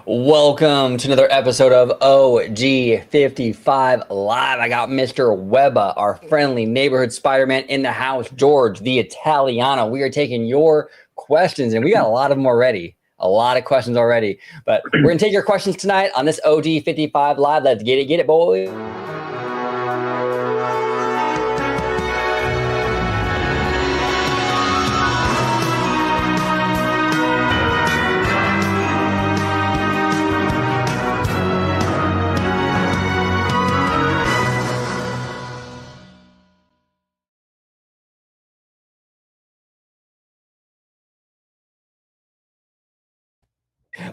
Welcome to another episode of OG55 Live. I got Mr. Webba, our friendly neighborhood Spider-Man in the house, George, the Italiano. We are taking your questions, and we got a lot of them already. A lot of questions already. But we're going to take your questions tonight on this OG55 Live. Let's get it, boys.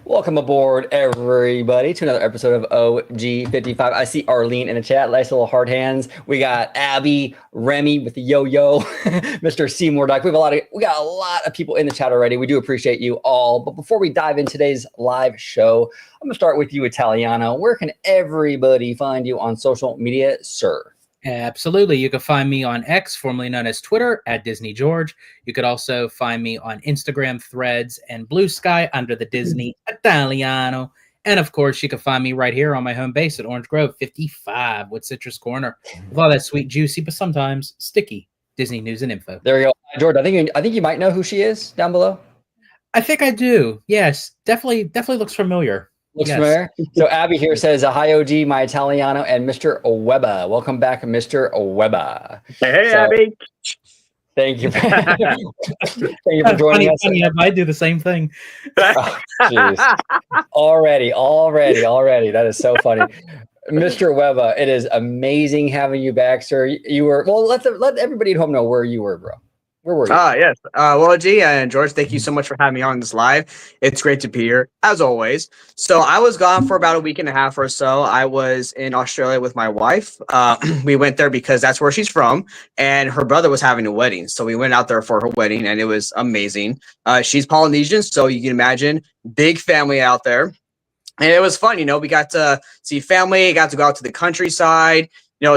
Welcome aboard, everybody, to another episode of OG55. I see Arlene in the chat. Nice little hard hands. We got Abby, Remy with the yo-yo, Mr. Seymour Dyke. We got a lot of people in the chat already. We do appreciate you all. But before we dive in today's live show, I'm going to start with you, Italiano. Where can everybody find you on social media, sir? Absolutely. You can find me on X, formerly known as Twitter, at Disney George. You could also find me on Instagram, Threads, and Blue Sky under the Disney Italiano. And of course, you can find me right here on my home base at Orange Grove 55 with Citrus Corner, with all that sweet, juicy, but sometimes sticky Disney news and info. There you go, George. I think you might know who she is down below. I think I do. Yes, definitely looks familiar. Looks familiar. So Abby here says, hi, OG, my Italiano, and Mr. Webba. Welcome back, Mr. Webba. Hey, Abby. Thank you. Thank you for joining us. Funny, I do the same thing. Oh, already. That is so funny. Mr. Webba, it is amazing having you back, sir. You were, well, let everybody at home know where you were, bro. Where were you? Yes. Well, G and George, thank you so much for having me on this live. It's great to be here, as always. So I was gone for about a week and a half or so. I was in Australia with my wife. We went there because that's where she's from, and her brother was having a wedding. So we went out there for her wedding, and it was amazing. She's Polynesian, so you can imagine, big family out there. And it was fun, we got to see family, got to go out to the countryside,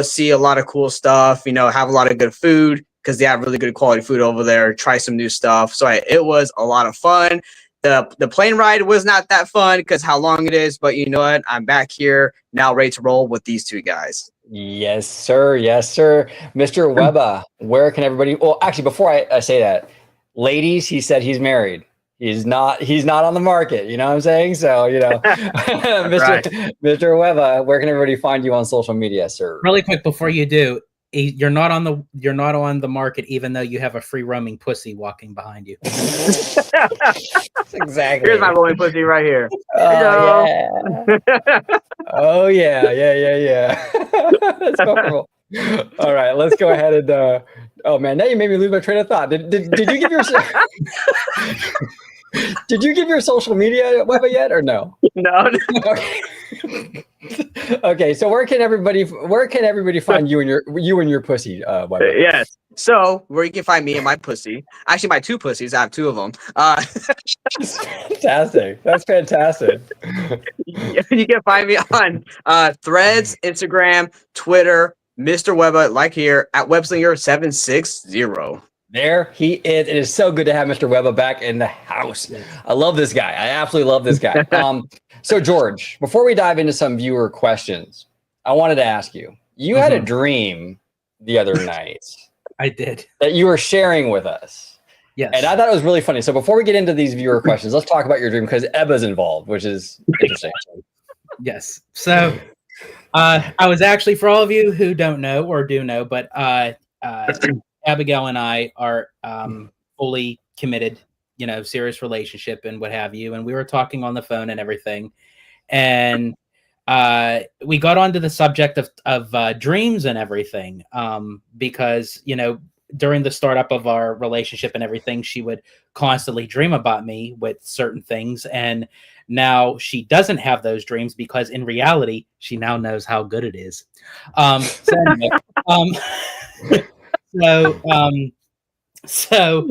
see a lot of cool stuff, have a lot of good food, because they have really good quality food over there, try some new stuff. So it was a lot of fun. The plane ride was not that fun because how long it is, but you know what? I'm back here now, ready to roll with these two guys. Yes, sir. Yes, sir. Mr. Webba, where can everybody, well, actually, before I say that, ladies, he said he's married. He's not on the market. You know what I'm saying? So, Mr. Webba, where can everybody find you on social media, sir? Really quick before you do, you're not on the market, even though you have a free roaming pussy walking behind you. Exactly. Here's my roaming pussy right here. Oh yeah. That's comfortable. All right, let's go ahead and. Oh man, now you made me lose my train of thought. Did you give your Did you give your social media Webba yet or no? No. Okay, so where can everybody find you and your pussy, Webba? Yes. So where you can find me and my pussy. Actually, my two pussies. I have two of them. Fantastic. That's fantastic. You can find me on Threads, Instagram, Twitter, Mr. Webba, like here at Webslinger760. There he is. It is so good to have Mr. Webba back in the house. I love this guy. I absolutely love this guy. So George, before we dive into some viewer questions, I wanted to ask you, you had a dream the other night. I did. That you were sharing with us. Yes. And I thought it was really funny. So before we get into these viewer questions, let's talk about your dream because Ebba's involved, which is interesting. Yes. So I was actually, for all of you who don't know or do know, but Abigail and I are fully committed, serious relationship and what have you. And we were talking on the phone and everything. And we got onto the subject of dreams and everything because, during the startup of our relationship and everything, she would constantly dream about me with certain things. And now she doesn't have those dreams because in reality, she now knows how good it is. So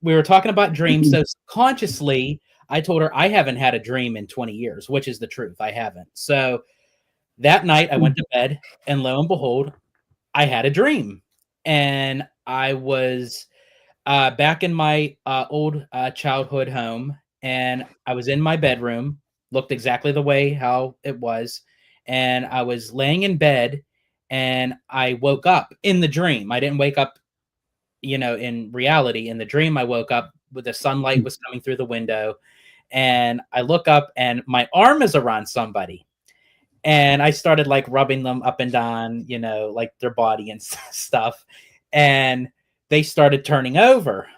we were talking about dreams. So consciously, I told her I haven't had a dream in 20 years, which is the truth. I haven't. So that night I went to bed and lo and behold, I had a dream. And I was back in my old childhood home, and I was in my bedroom, looked exactly the way how it was, and I was laying in bed, and I woke up in the dream. I didn't wake up, in reality. In the dream, I woke up with the sunlight was coming through the window, and I look up, and my arm is around somebody. And I started like rubbing them up and down, like their body and stuff. And they started turning over.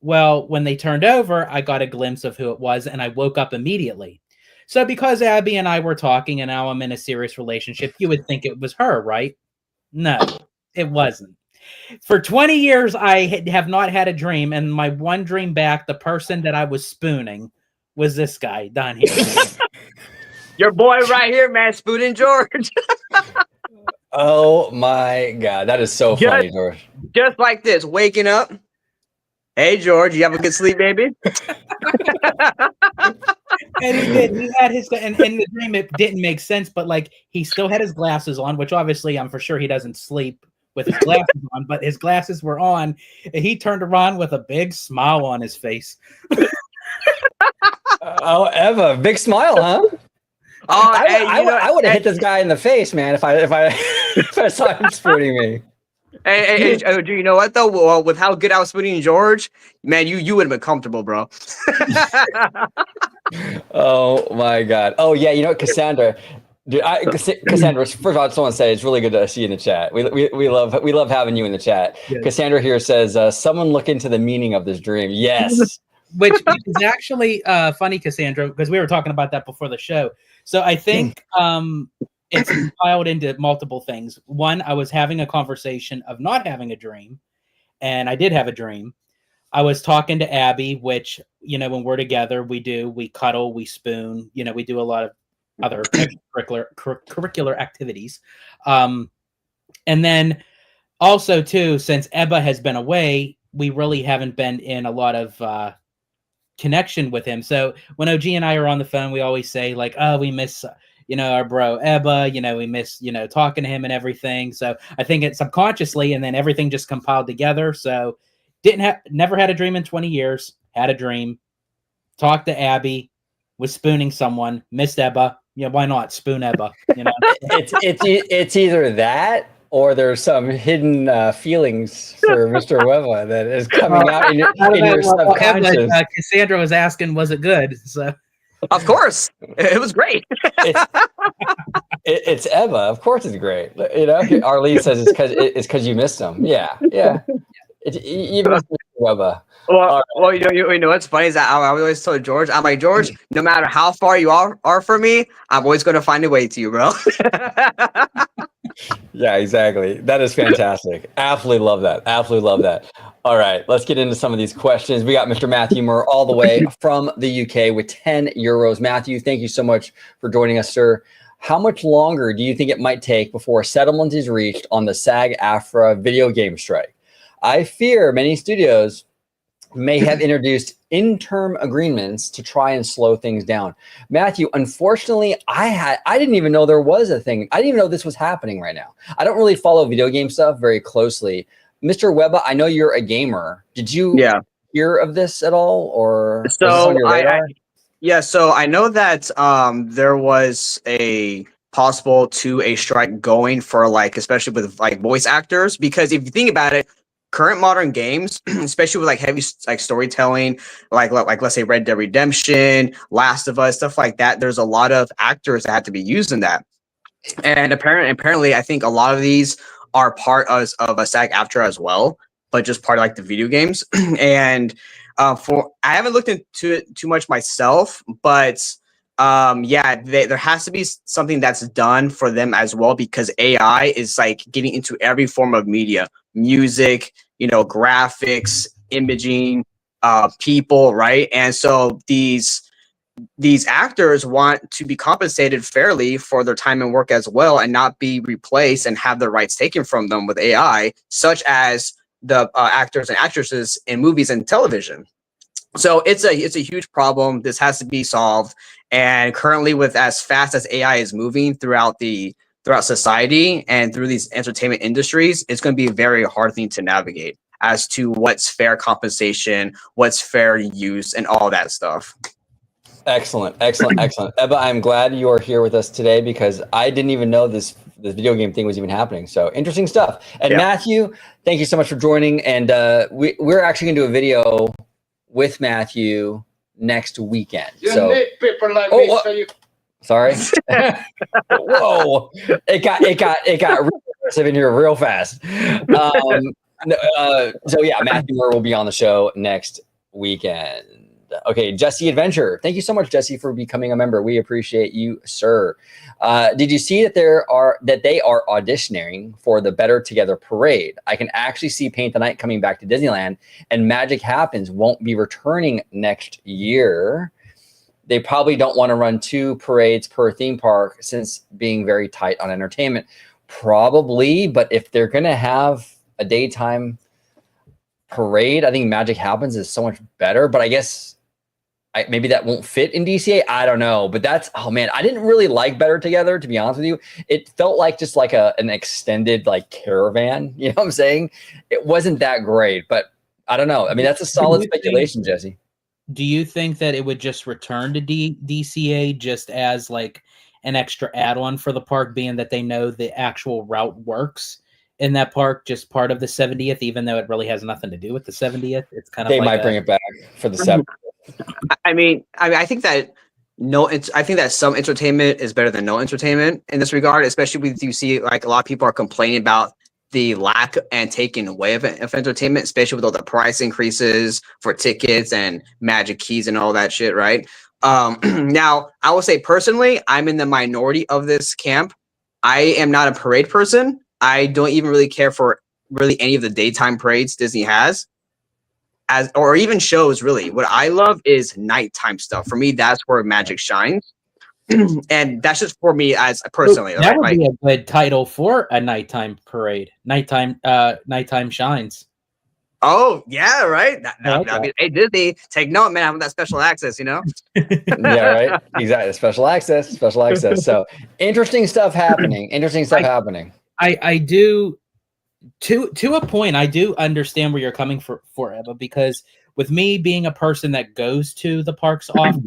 Well, when they turned over, I got a glimpse of who it was, and I woke up immediately. So because Abby and I were talking, and now I'm in a serious relationship, you would think it was her, right? No, it wasn't. For 20 years, I have not had a dream, and my one dream back, the person that I was spooning was this guy down here. Your boy right here, man, Spooning George. Oh my God, that is so funny, George. Just like this, waking up. Hey, George, you have a good sleep, baby? And he did. He had his, and in the dream, it didn't make sense, but like he still had his glasses on, which obviously I'm for sure he doesn't sleep with his glasses on, but his glasses were on, and he turned around with a big smile on his face. Oh, Eva, big smile, huh? I would have hit this guy in the face, man, if I saw him spooning me. Hey, do you know what though? Well, with how good I was spooning George, man, you would have been comfortable, bro. Oh my God. Oh yeah, Cassandra. Dude, Cassandra. First of all, I just want to say it's really good to see you in the chat. We love having you in the chat. Yes. Cassandra here says, "Someone look into the meaning of this dream." Yes. Which is actually funny, Cassandra, because we were talking about that before the show. So I think it's compiled into multiple things. One, I was having a conversation of not having a dream, and I did have a dream. I was talking to Abby, which, when we're together, we cuddle, we spoon, we do a lot of other curricular activities. And then also, too, since Ebba has been away, we really haven't been in a lot of connection with him. So when OG and I are on the phone, we always say like, oh, we miss our bro Ebba, we miss talking to him and everything. So I think it's subconsciously, and then everything just compiled together. So never had a dream in 20 years, had a dream, talked to Abby, was spooning someone, missed Ebba. Why not spoon Ebba? It's either that or there's some hidden feelings for Mr. Webba that is coming out in your subconscious. Cassandra was asking, was it good? So, of course, it was great. It's Ebba. Of course, it's great. Arlene says it's because you missed him. Yeah. You missed Mr. Webba. Well, you know what's funny is that I always told George, I'm like, George, no matter how far you are from me, I'm always going to find a way to you, bro. Yeah, exactly. That is fantastic. Absolutely love that. All right, let's get into some of these questions. We got Mr. Matthew Moore all the way from the UK with 10 euros. Matthew, thank you so much for joining us, sir. How much longer do you think it might take before a settlement is reached on the SAG-AFTRA video game strike? I fear many studios may have introduced interim agreements to try and slow things down. Matthew, unfortunately, I didn't even know there was a thing. I didn't even know this was happening right now. I don't really follow video game stuff very closely. Mr. Webba, I know you're a gamer. Did you hear of this at all, or so so I know that there was a possible a strike going for especially with voice actors, because if you think about it, current modern games, especially with heavy storytelling, like let's say Red Dead Redemption, Last of Us, stuff like that, there's a lot of actors that have to be used in that. And apparently, I think a lot of these are part of a SAG-AFTRA as well, but just part of the video games. And I haven't looked into it too much myself, but there has to be something that's done for them as well, because AI is getting into every form of media, music, graphics, imaging, people, right? And so these actors want to be compensated fairly for their time and work as well, and not be replaced and have their rights taken from them with AI, such as the actors and actresses in movies and television. So it's a huge problem. This has to be solved. And currently, with as fast as AI is moving throughout society and through these entertainment industries, it's going to be a very hard thing to navigate as to what's fair compensation, what's fair use, and all that stuff. Excellent. Ebba, I'm glad you are here with us today because I didn't even know this video game thing was even happening. So interesting stuff. And Matthew, thank you so much for joining. And we're actually going to do a video with Matthew next weekend. Sorry. Whoa! It got real aggressive in here real fast. So yeah, Matthew will be on the show next weekend. Okay, Jesse Adventure. Thank you so much, Jesse, for becoming a member. We appreciate you, sir. Did you see that they are auditioning for the Better Together parade? I can actually see Paint the Night coming back to Disneyland, and Magic Happens won't be returning next year. They probably don't want to run 2 parades per theme park since being very tight on entertainment. Probably, but if they're going to have a daytime parade, I think Magic Happens is so much better. But I guess maybe that won't fit in DCA. I don't know. But that's, oh man, I didn't really like Better Together, to be honest with you. It felt like just like an extended like caravan. You know what I'm saying? It wasn't that great, but I don't know. I mean, that's a solid speculation, Jesse. Do you think that it would just return to DCA just as like an extra add-on for the park, being that they know the actual route works in that park, just part of the 70th, even though it really has nothing to do with the 70th? It's kind of they might bring it back for the 70th. I mean, I think that I think that some entertainment is better than no entertainment in this regard, especially with you see like a lot of people are complaining about the lack and taking away of entertainment, especially with all the price increases for tickets and magic keys and all that shit, right? Now, I will say personally, I'm in the minority of this camp. I am not a parade person. I don't even really care for really any of the daytime parades Disney has, or even shows, really. What I love is nighttime stuff. For me, that's where magic shines. And that's just for me as personally. That would be a good title for a nighttime parade. Nighttime shines. Oh yeah, right. Hey Disney, take note, man. I have that special access, you know. Yeah, right. Exactly. Special access. So interesting stuff happening. I do, to a point, I do understand where you're coming for Ebba, because with me being a person that goes to the parks often,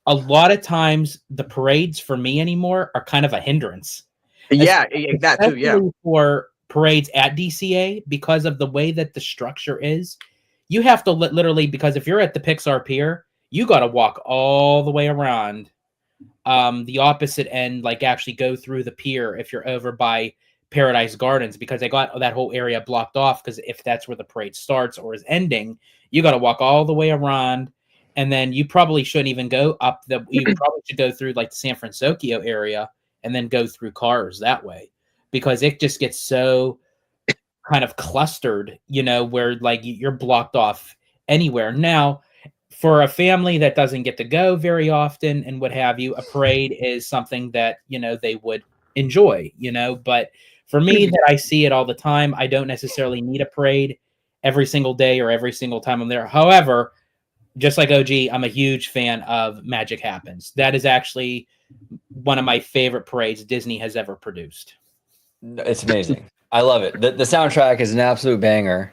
a lot of times the parades for me anymore are kind of a hindrance. Yeah, that too. Yeah, for parades at DCA, because of the way that the structure is, you have to literally, because if you're at the Pixar Pier, you got to walk all the way around the opposite end, like actually go through the pier if you're over by Paradise Gardens, because they got that whole area blocked off, because if that's where the parade starts or is ending, you got to walk all the way around. And then you probably shouldn't even go up you probably should go through like the San Francisco area and then go through cars that way, because it just gets so kind of clustered, you know, where like you're blocked off anywhere. Now, for a family that doesn't get to go very often and what have you, a parade is something that, you know, they would enjoy, you know. But for me, that I see it all the time, I don't necessarily need a parade every single day or every single time I'm there. However, just like OG, I'm a huge fan of Magic Happens. That is actually one of my favorite parades Disney has ever produced. It's amazing. I love it. The soundtrack is an absolute banger.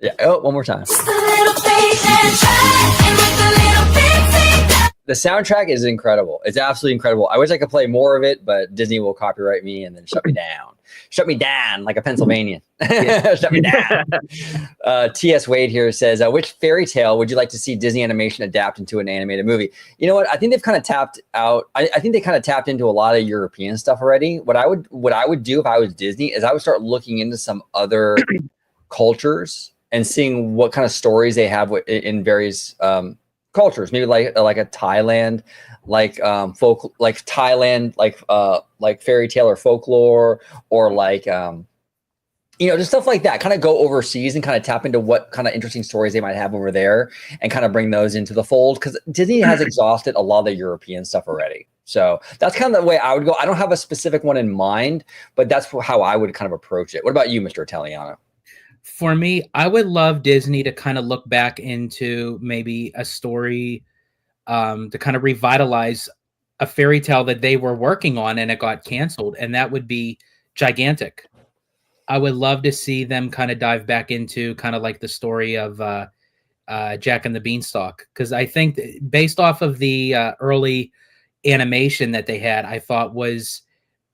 Yeah. Oh, one more time. The soundtrack is incredible. It's absolutely incredible. I wish I could play more of it, but Disney will copyright me and then shut me down. Shut me down like a Pennsylvanian. Shut me down. T.S. Wade here says, which fairy tale would you like to see Disney animation adapt into an animated movie? You know what? I think they've kind of tapped out. I think they kind of tapped into a lot of European stuff already. What I would do if I was Disney is I would start looking into some other cultures and seeing what kind of stories they have in various cultures. Maybe like a Thailand, like Thailand, like fairy tale or folklore, or like you know, just stuff like that. Kind of go overseas and kind of tap into what kind of interesting stories they might have over there, and kind of bring those into the fold, because Disney has exhausted a lot of the European stuff already. So that's kind of the way I would go. I don't have a specific one in mind, but that's how I would kind of approach it. What about you, Mr. Italiano? For me, I would love Disney to kind of look back into maybe a story to kind of revitalize a fairy tale that they were working on and it got canceled, and that would be Gigantic. I would love to see them kind of dive back into kind of like the story of Jack and the Beanstalk, because I think based off of the early animation that they had, I thought was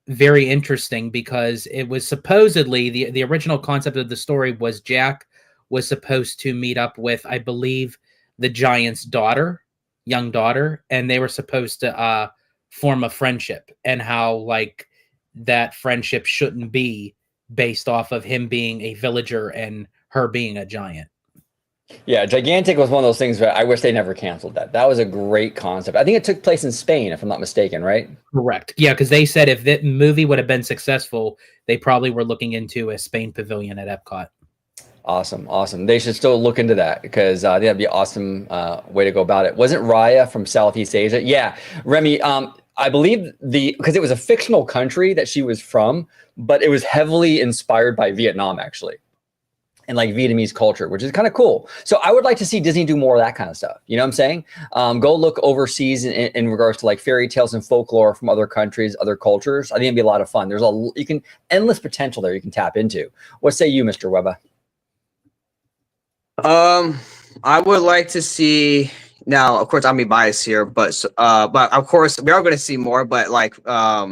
very interesting, because it was supposedly the original concept of the story was Jack was supposed to meet up with, I believe, the giant's young daughter, and they were supposed to form a friendship, and how like that friendship shouldn't be based off of him being a villager and her being a giant. Yeah, Gigantic was one of those things that I wish they never canceled that. That was a great concept. I think it took place in Spain, if I'm not mistaken, right? Correct. Yeah, because they said if that movie would have been successful, they probably were looking into a Spain pavilion at Epcot. Awesome, awesome. They should still look into that, because I think that'd be an awesome way to go about it. Wasn't Raya from Southeast Asia? Yeah, Remy, I believe because it was a fictional country that she was from, but it was heavily inspired by Vietnam, actually. And like Vietnamese culture, which is kind of cool. So I would like to see Disney do more of that kind of stuff. You know what I'm saying? Go look overseas in regards to like fairy tales and folklore from other countries, other cultures. I think it'd be a lot of fun. There's endless potential there you can tap into. What say you, Mr. Webba? I would like to see, now, of course, I'm being biased here, but of course we are going to see more. But like I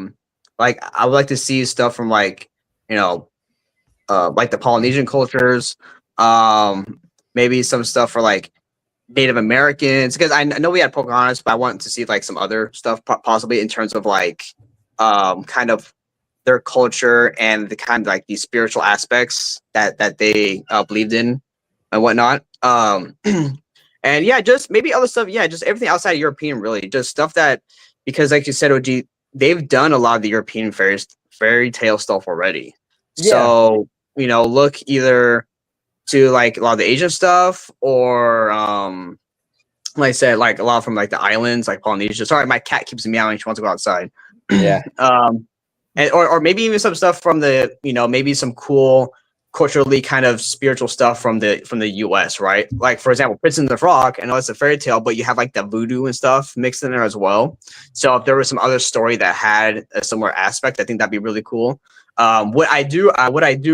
would like to see stuff from like the Polynesian cultures, maybe some stuff for like Native Americans, because I know we had Pocahontas, but I want to see like some other stuff possibly in terms of like kind of their culture and the kind of like these spiritual aspects that they believed in and whatnot. And yeah, just maybe other stuff. Yeah, just everything outside European, really, just stuff that, because like you said, OG, they've done a lot of the European fairy tale stuff already. Yeah. So look either to like a lot of the Asian stuff, or like I said, like a lot from like the islands, like Polynesia. Sorry, my cat keeps meowing. She wants to go outside. Yeah. And or maybe even some stuff from the maybe some cool culturally kind of spiritual stuff from the US, right? Like for example, Prince and the Frog. I know it's a fairy tale, but you have like the voodoo and stuff mixed in there as well. So if there was some other story that had a similar aspect, I think that'd be really cool. What I do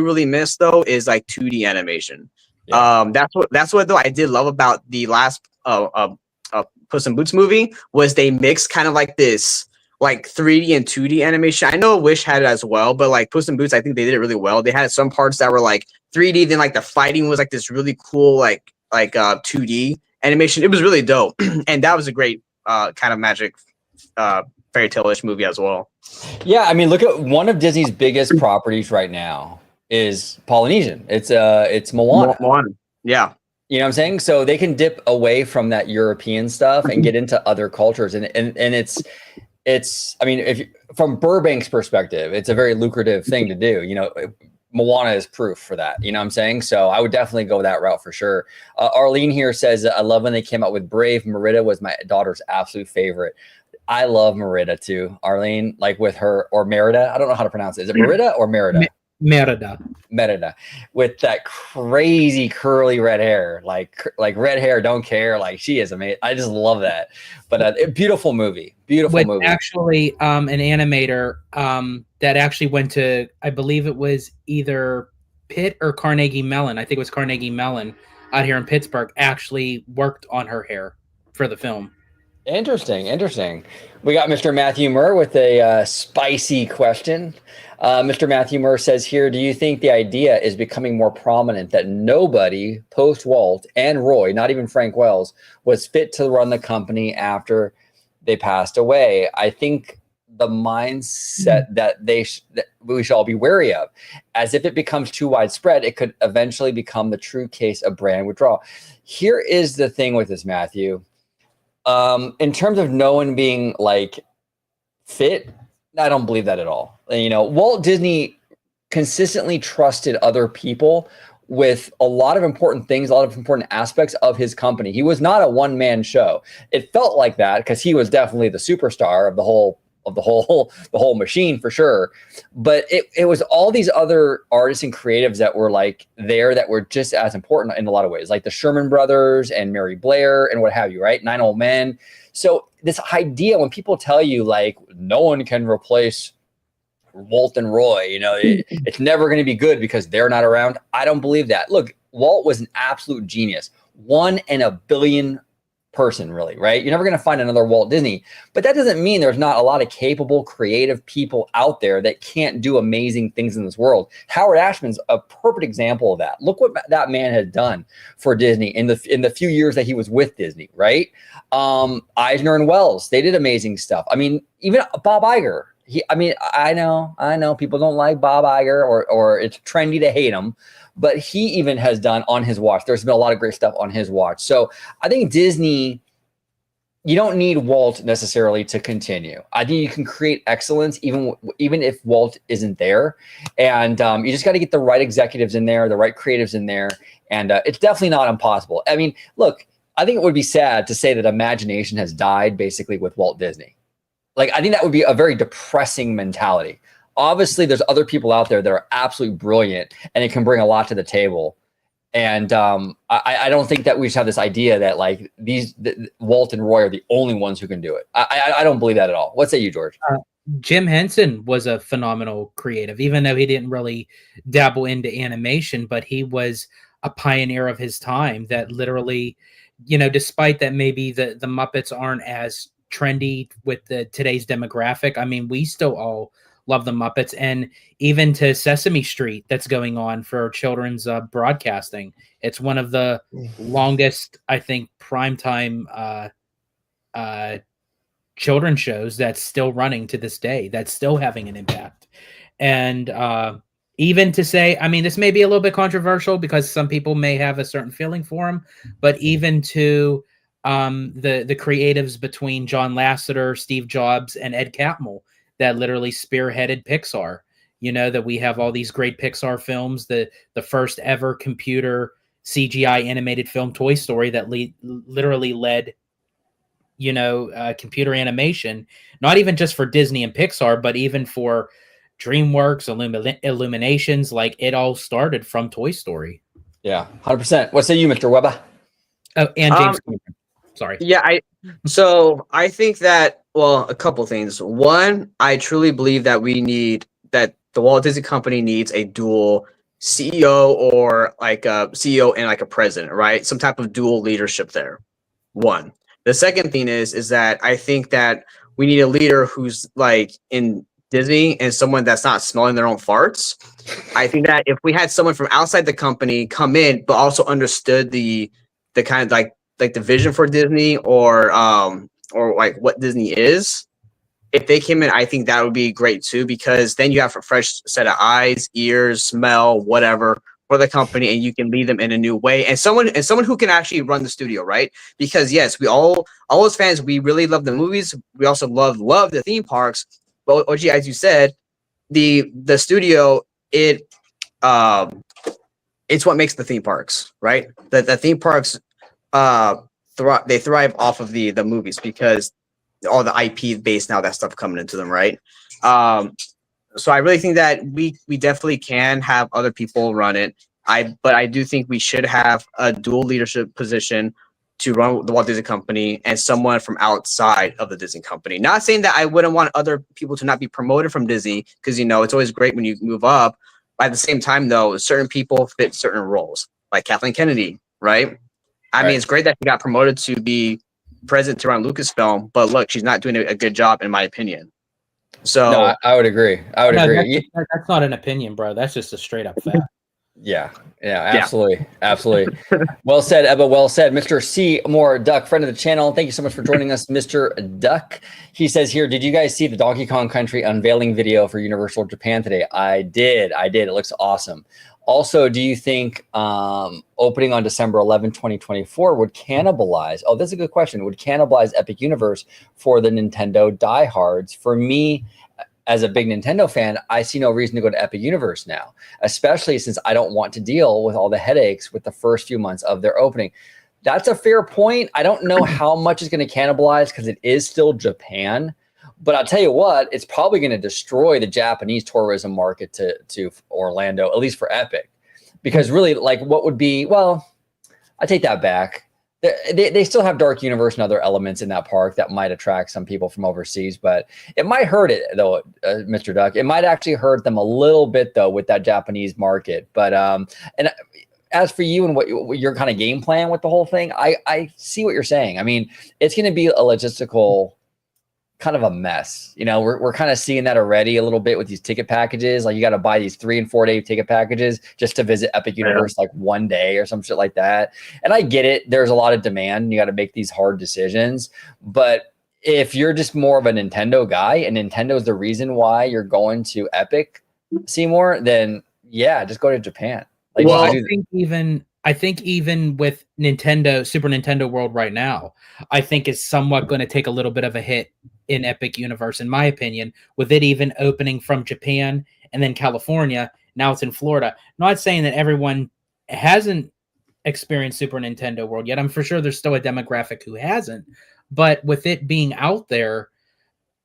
really miss though is like 2D animation. Yeah. That's what though I did love about the last Puss in Boots movie, was they mixed kind of like this like 3D and 2D animation. I know Wish had it as well, but like Puss in Boots, I think they did it really well. They had some parts that were like 3D, then like the fighting was like this really cool like 2D animation. It was really dope, and that was a great kind of magic fairy tale-ish movie as well. Yeah, I mean, look at one of Disney's biggest properties right now is Polynesian. It's Moana. Moana. Yeah. You know what I'm saying? So they can dip away from that European stuff and get into other cultures, and it's I mean, from Burbank's perspective, it's a very lucrative thing to do. Moana is proof for that. You know what I'm saying? So I would definitely go that route for sure. Arlene here says, I love when they came out with Brave. Merida was my daughter's absolute favorite. I love Merida too, Arlene, like with her, or Merida. I don't know how to pronounce it. Is it Merida or Merida? Merida, with that crazy curly red hair, like red hair, don't care. Like she is amazing. I just love that. But beautiful movie, movie. Actually, an animator that actually went to, I believe it was either Pitt or Carnegie Mellon. I think it was Carnegie Mellon out here in Pittsburgh. Actually worked on her hair for the film. Interesting. We got Mr. Matthew Murr with a spicy question. Mr. Matthew Murr says here, do you think the idea is becoming more prominent that nobody post Walt and Roy, not even Frank Wells, was fit to run the company after they passed away? I think the mindset that we should all be wary of, as if it becomes too widespread, it could eventually become the true case of brand withdrawal. Here is the thing with this, Matthew. In terms of no one being like fit, I don't believe that at all. Walt Disney consistently trusted other people with a lot of important things, a lot of important aspects of his company. He was not a one-man show. It felt like that because he was definitely the superstar of the whole machine for sure. But it was all these other artists and creatives that were like there that were just as important in a lot of ways, like the Sherman Brothers and Mary Blair and what have you, right? 9 Old Men. So this idea, when people tell you like no one can replace Walt and Roy, it's never going to be good because they're not around. I don't believe that. Look, Walt was an absolute genius. one in a billion person, really, right? You're never going to find another Walt Disney, but that doesn't mean there's not a lot of capable, creative people out there that can't do amazing things in this world. Howard Ashman's a perfect example of that. Look what that man has done for Disney in the few years that he was with Disney, right? Eisner and Wells, they did amazing stuff. I mean, even Bob Iger. I know people don't like Bob Iger, or it's trendy to hate him, but he even has done on his watch. There's been a lot of great stuff on his watch. So I think Disney, you don't need Walt necessarily to continue. I think you can create excellence even if Walt isn't there. And you just got to get the right executives in there, the right creatives in there. And it's definitely not impossible. I mean, look, I think it would be sad to say that imagination has died basically with Walt Disney. Like, I think that would be a very depressing mentality. Obviously, there's other people out there that are absolutely brilliant and it can bring a lot to the table. And I don't think that we just have this idea that like Walt and Roy are the only ones who can do it. I don't believe that at all. What say you, George? Jim Henson was a phenomenal creative, even though he didn't really dabble into animation, but he was a pioneer of his time that literally, you know, despite that maybe the Muppets aren't as trendy with today's demographic. I mean, we still all love the Muppets, and even to Sesame Street that's going on for children's broadcasting. It's one of the longest, I think, primetime children's shows that's still running to this day, that's still having an impact. And even to say, I mean, this may be a little bit controversial because some people may have a certain feeling for him, but even to the creatives between John Lasseter, Steve Jobs, and Ed Catmull that literally spearheaded Pixar. You know, that we have all these great Pixar films, the first ever computer CGI animated film, Toy Story, that literally led, you know, computer animation, not even just for Disney and Pixar, but even for DreamWorks, Illuminations. Like, it all started from Toy Story. Yeah, 100%. What say you, Mr. Webba? Oh, and James Cameron. Sorry. Yeah, I think that, well, a couple things. One, I truly believe that that the Walt Disney Company needs a dual CEO, or like a CEO and like a president, right? Some type of dual leadership there. One. The second thing is that I think that we need a leader who's like in Disney and someone that's not smelling their own farts. I think that if we had someone from outside the company come in, but also understood the kind of like the vision for Disney, or like what Disney is, if they came in, I think that would be great too, because then you have a fresh set of eyes, ears, smell, whatever for the company, and you can lead them in a new way. And someone who can actually run the studio, right? Because yes, we all as fans, we really love the movies. We also love the theme parks. But OG, as you said, the studio, it's what makes the theme parks, right? The theme parks they thrive off of the movies, because all the IP based now, that stuff coming into them, right? So I really think that we definitely can have other people run it. But I do think we should have a dual leadership position to run the Walt Disney Company, and someone from outside of the Disney Company. Not saying that I wouldn't want other people to not be promoted from Disney, because, you know, it's always great when you move up. But at the same time, though, certain people fit certain roles, like Kathleen Kennedy, right? I mean, it's great that she got promoted to be president to run Lucasfilm, but look, she's not doing a good job, in my opinion. So no, I would agree. I would agree. That's not an opinion, bro. That's just a straight up fact. Yeah, absolutely. Well said, Ebba. Well said. Mr. C. Moore Duck, friend of the channel. Thank you so much for joining us, Mr. Duck. He says here, did you guys see the Donkey Kong Country unveiling video for Universal Japan today? I did. It looks awesome. Also, do you think opening on December 11, 2024 would cannibalize? Oh, that's a good question. Would cannibalize Epic Universe for the Nintendo diehards? For me, as a big Nintendo fan, I see no reason to go to Epic Universe now, especially since I don't want to deal with all the headaches with the first few months of their opening. That's a fair point. I don't know how much is going to cannibalize, because it is still Japan. But I'll tell you what, it's probably going to destroy the Japanese tourism market to Orlando, at least for Epic. Because really, like, what would be, well, I take that back. They still have Dark Universe and other elements in that park that might attract some people from overseas, but it might hurt it, though, Mr. Duck. It might actually hurt them a little bit, though, with that Japanese market. But and as for you and what your kind of game plan with the whole thing, I see what you're saying. I mean, it's going to be a logistical kind of a mess. You know, we're kind of seeing that already a little bit with these ticket packages. Like you got to buy these 3 and 4 day ticket packages just to visit Epic Universe like one day or some shit like that. And I get it. There's a lot of demand. You got to make these hard decisions. But if you're just more of a Nintendo guy and Nintendo is the reason why you're going to Epic, Seymour, then yeah, just go to Japan. Like, well, I think even with Nintendo, Super Nintendo World right now, I think is somewhat going to take a little bit of a hit in Epic Universe, in my opinion, with it even opening from Japan and then California. Now it's in Florida. Not saying that everyone hasn't experienced Super Nintendo World yet. I'm for sure there's still a demographic who hasn't. But with it being out there,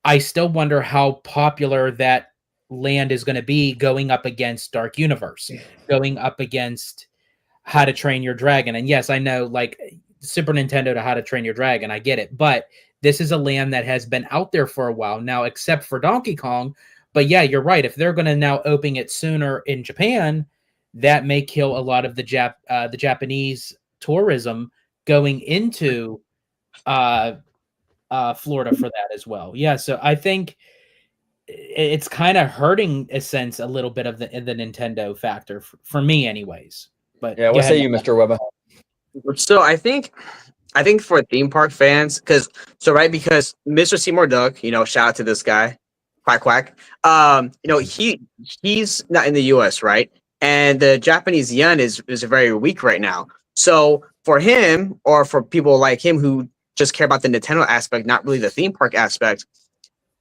I still wonder how popular that land is going to be going up against Dark Universe, going up against How to Train Your Dragon. And yes, I know, like, Super Nintendo to How to Train Your Dragon, I get it. But this is a land that has been out there for a while now, except for Donkey Kong. But yeah, you're right. If they're going to now open it sooner in Japan, that may kill a lot of the Japanese tourism going into Florida for that as well. Yeah, so I think it's kind of hurting, a sense, a little bit of the Nintendo factor for me, anyways. But yeah, what say you, Mr. Webba? So I think for theme park fans, because Mr. Seymour Duck, you know, shout out to this guy, quack quack. You know, he's not in the U.S., right? And the Japanese yen is very weak right now. So for him, or for people like him who just care about the Nintendo aspect, not really the theme park aspect,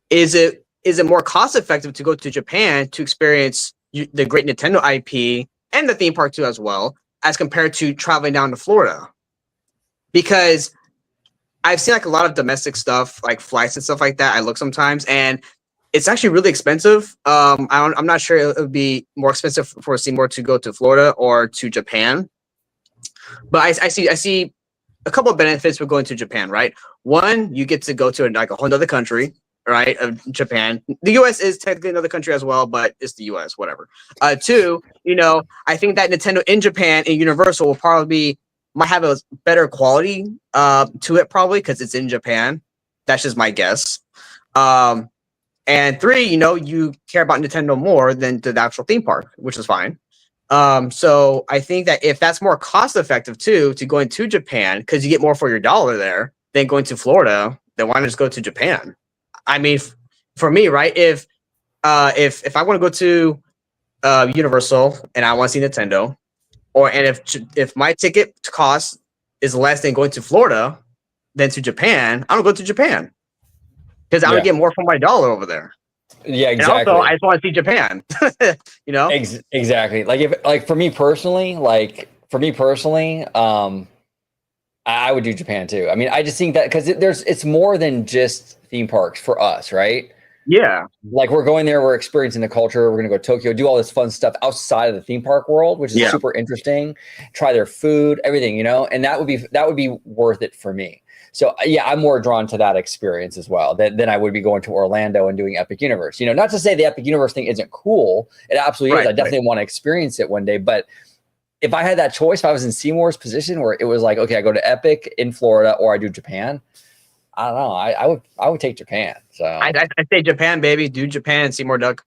is it more cost effective to go to Japan to experience the great Nintendo IP and the theme park too as well, as compared to traveling down to Florida? Because I've seen like a lot of domestic stuff, like flights and stuff like that. I look sometimes, and it's actually really expensive. I'm not sure it would be more expensive for Seymour to go to Florida or to Japan. But I see a couple of benefits with going to Japan, right? One, you get to go to like a whole other country, right? Of Japan. The US is technically another country as well, but it's the US, whatever. Two, you know, I think that Nintendo in Japan and Universal will probably might have a better quality to it, probably because it's in Japan. That's just my guess. And three, you know, you care about Nintendo more than the actual theme park, which is fine. So I think that if that's more cost effective too, to going to Japan, because you get more for your dollar there than going to Florida, then why not just go to Japan? I mean, for me, right? If I want to go to Universal and I want to see Nintendo, and if my ticket cost is less than going to Florida than to Japan, I don't go to Japan because I would get more for my dollar over there. Yeah, exactly. And also, I just want to see Japan. You know, exactly. Like for me personally, I would do Japan too. I mean, I just think that because it's more than just theme parks for us, right? Yeah. Like we're going there, we're experiencing the culture. We're going to go to Tokyo, do all this fun stuff outside of the theme park world, which is super interesting. Try their food, everything, you know, and that would be worth it for me. So yeah, I'm more drawn to that experience as well than I would be going to Orlando and doing Epic Universe. You know, not to say the Epic Universe thing isn't cool. It absolutely is. I definitely want to experience it one day. But if I had that choice, if I was in Seymour's position where it was like, okay, I go to Epic in Florida or I do Japan, I don't know. I would take Japan. So I say Japan, baby. Do Japan, Seymour Duck.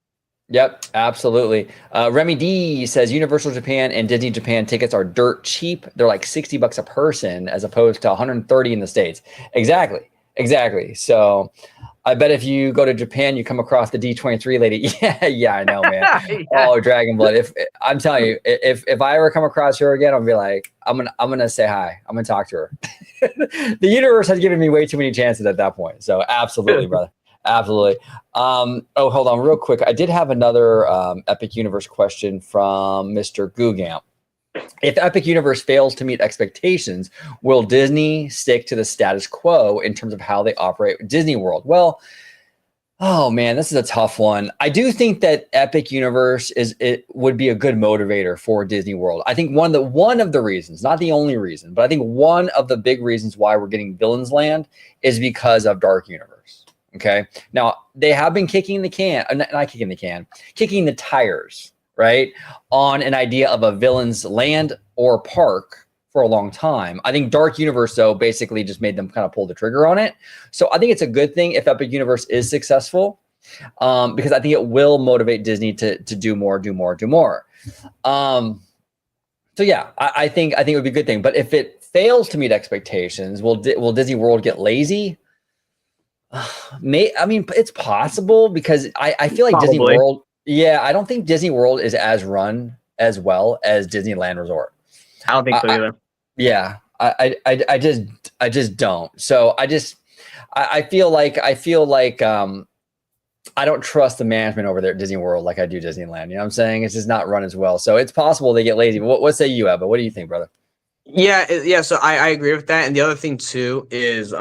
Yep, absolutely. Remy D says Universal Japan and Disney Japan tickets are dirt cheap. They're like $60 a person as opposed to $130 in the States. Exactly. So I bet if you go to Japan, you come across the D23 lady. Yeah, I know, man. Oh, Dragon Blood. If I'm telling you, if I ever come across her again, I'll be like, I'm gonna say hi. I'm gonna talk to her. The universe has given me way too many chances at that point. So absolutely, brother. Absolutely. Oh, hold on real quick. I did have another Epic Universe question from Mr. Googamp. If Epic Universe fails to meet expectations, will Disney stick to the status quo in terms of how they operate Disney World? Well, oh man, this is a tough one. I do think that Epic Universe would be a good motivator for Disney World. I think one of the reasons, not the only reason, but I think one of the big reasons why we're getting Villains Land is because of Dark Universe. Okay. Now they have been kicking the tires, right, on an idea of a villain's land or park for a long time. I think Dark Universe, though, basically just made them kind of pull the trigger on it. So I think it's a good thing if Epic Universe is successful, because I think it will motivate Disney to do more. So yeah, I think it would be a good thing. But if it fails to meet expectations, will Disney World get lazy? I mean, it's possible, because I feel like Probably. Disney World. Yeah, I don't think Disney World is as run as well as Disneyland Resort. I don't think so either. Yeah, I just don't. So I feel like I don't trust the management over there at Disney World like I do Disneyland. You know what I'm saying? It's just not run as well. So it's possible they get lazy. What say you, Webba? What do you think, brother? Yeah. So I agree with that. And the other thing too is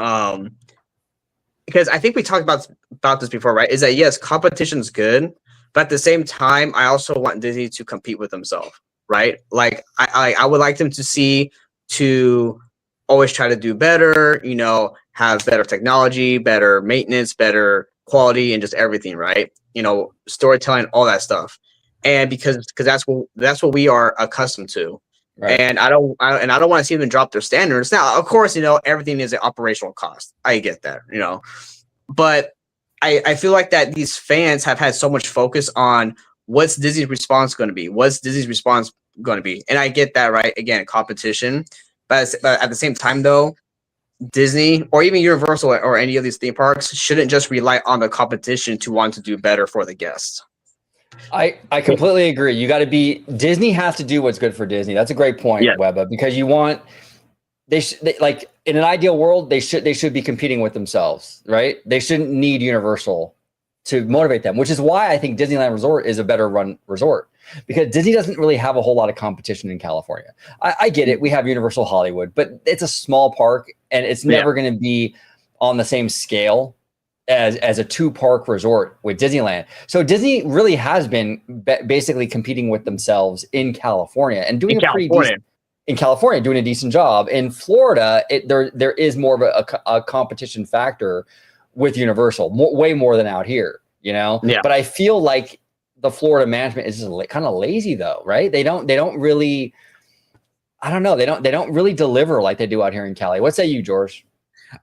because I think we talked about this before, right? Is that yes, competition's good, but at the same time, I also want Disney to compete with themselves, right? Like I would like them to always try to do better, you know, have better technology, better maintenance, better quality, and just everything, right? You know, storytelling, all that stuff. And because that's what we are accustomed to. Right. And I don't want to see them drop their standards. Now, of course, you know, everything is an operational cost. I get that, you know, but I feel like that these fans have had so much focus on what's Disney's response going to be? What's Disney's response going to be? And I get that, right? Again, competition. But at the same time, though, Disney or even Universal or any of these theme parks shouldn't just rely on the competition to want to do better for the guests. I completely agree. You got to be Disney has to do what's good for Disney. That's a great point, yeah. Webba, because you want they like in an ideal world they should be competing with themselves, right? They shouldn't need Universal to motivate them, which is why I think Disneyland Resort is a better run resort, because Disney doesn't really have a whole lot of competition in California. I get it. We have Universal Hollywood, but it's a small park and it's never going to be on the same scale as a 2-park resort with Disneyland. So Disney really has been basically competing with themselves in California and doing doing a decent job. In Florida, there is more of a competition factor with Universal, way more than out here, you know? Yeah. But I feel like the Florida management is just kind of lazy though, right? They don't really, I don't know. They don't really deliver like they do out here in Cali. What say you, George?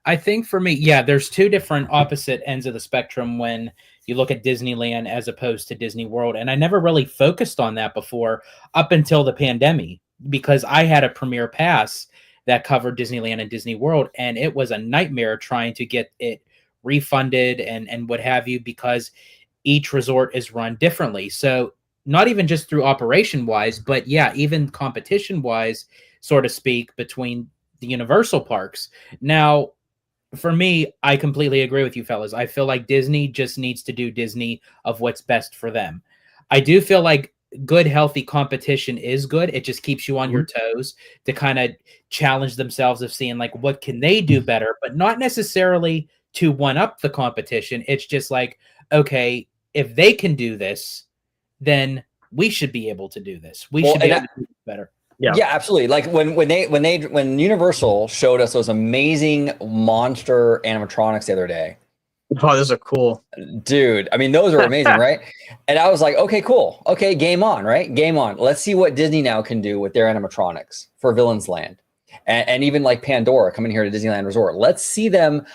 I think for me, yeah, there's two different opposite ends of the spectrum when you look at Disneyland as opposed to Disney World. And I never really focused on that before up until the pandemic, because I had a premier pass that covered Disneyland and Disney World. And it was a nightmare trying to get it refunded and what have you, because each resort is run differently. So not even just through operation wise, but yeah, even competition wise, so to speak, between the Universal parks. Now, for me, I completely agree with you fellas. I feel like Disney just needs to do Disney of what's best for them. I do feel like good, healthy competition is good. It just keeps you on your toes to kind of challenge themselves of seeing like, what can they do better, but not necessarily to one up the competition. It's just like, okay, if they can do this, then we should be able to do this. We should be able to do this better. Yeah, absolutely. Like when Universal showed us those amazing monster animatronics the other day. Oh, those are cool, dude. I mean, those are amazing, right? And I was like, okay, cool. Okay, game on, right? Game on. Let's see what Disney now can do with their animatronics for Villain's Land, and even like Pandora coming here to Disneyland Resort. Let's see them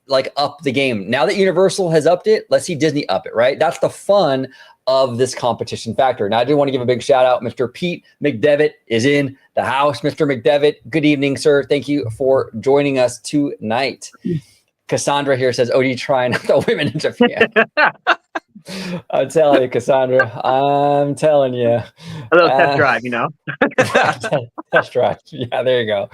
like up the game. Now that Universal has upped it, let's see Disney up it, right? That's the fun of this competition factor. Now, I do want to give a big shout out. Mr. Pete McDevitt is in the house. Mr. McDevitt, good evening, sir. Thank you for joining us tonight. Cassandra here says, OD trying not the women in Japan. I'm telling you, Cassandra. I'm telling you. A little test drive, you know? Test drive. Yeah, there you go.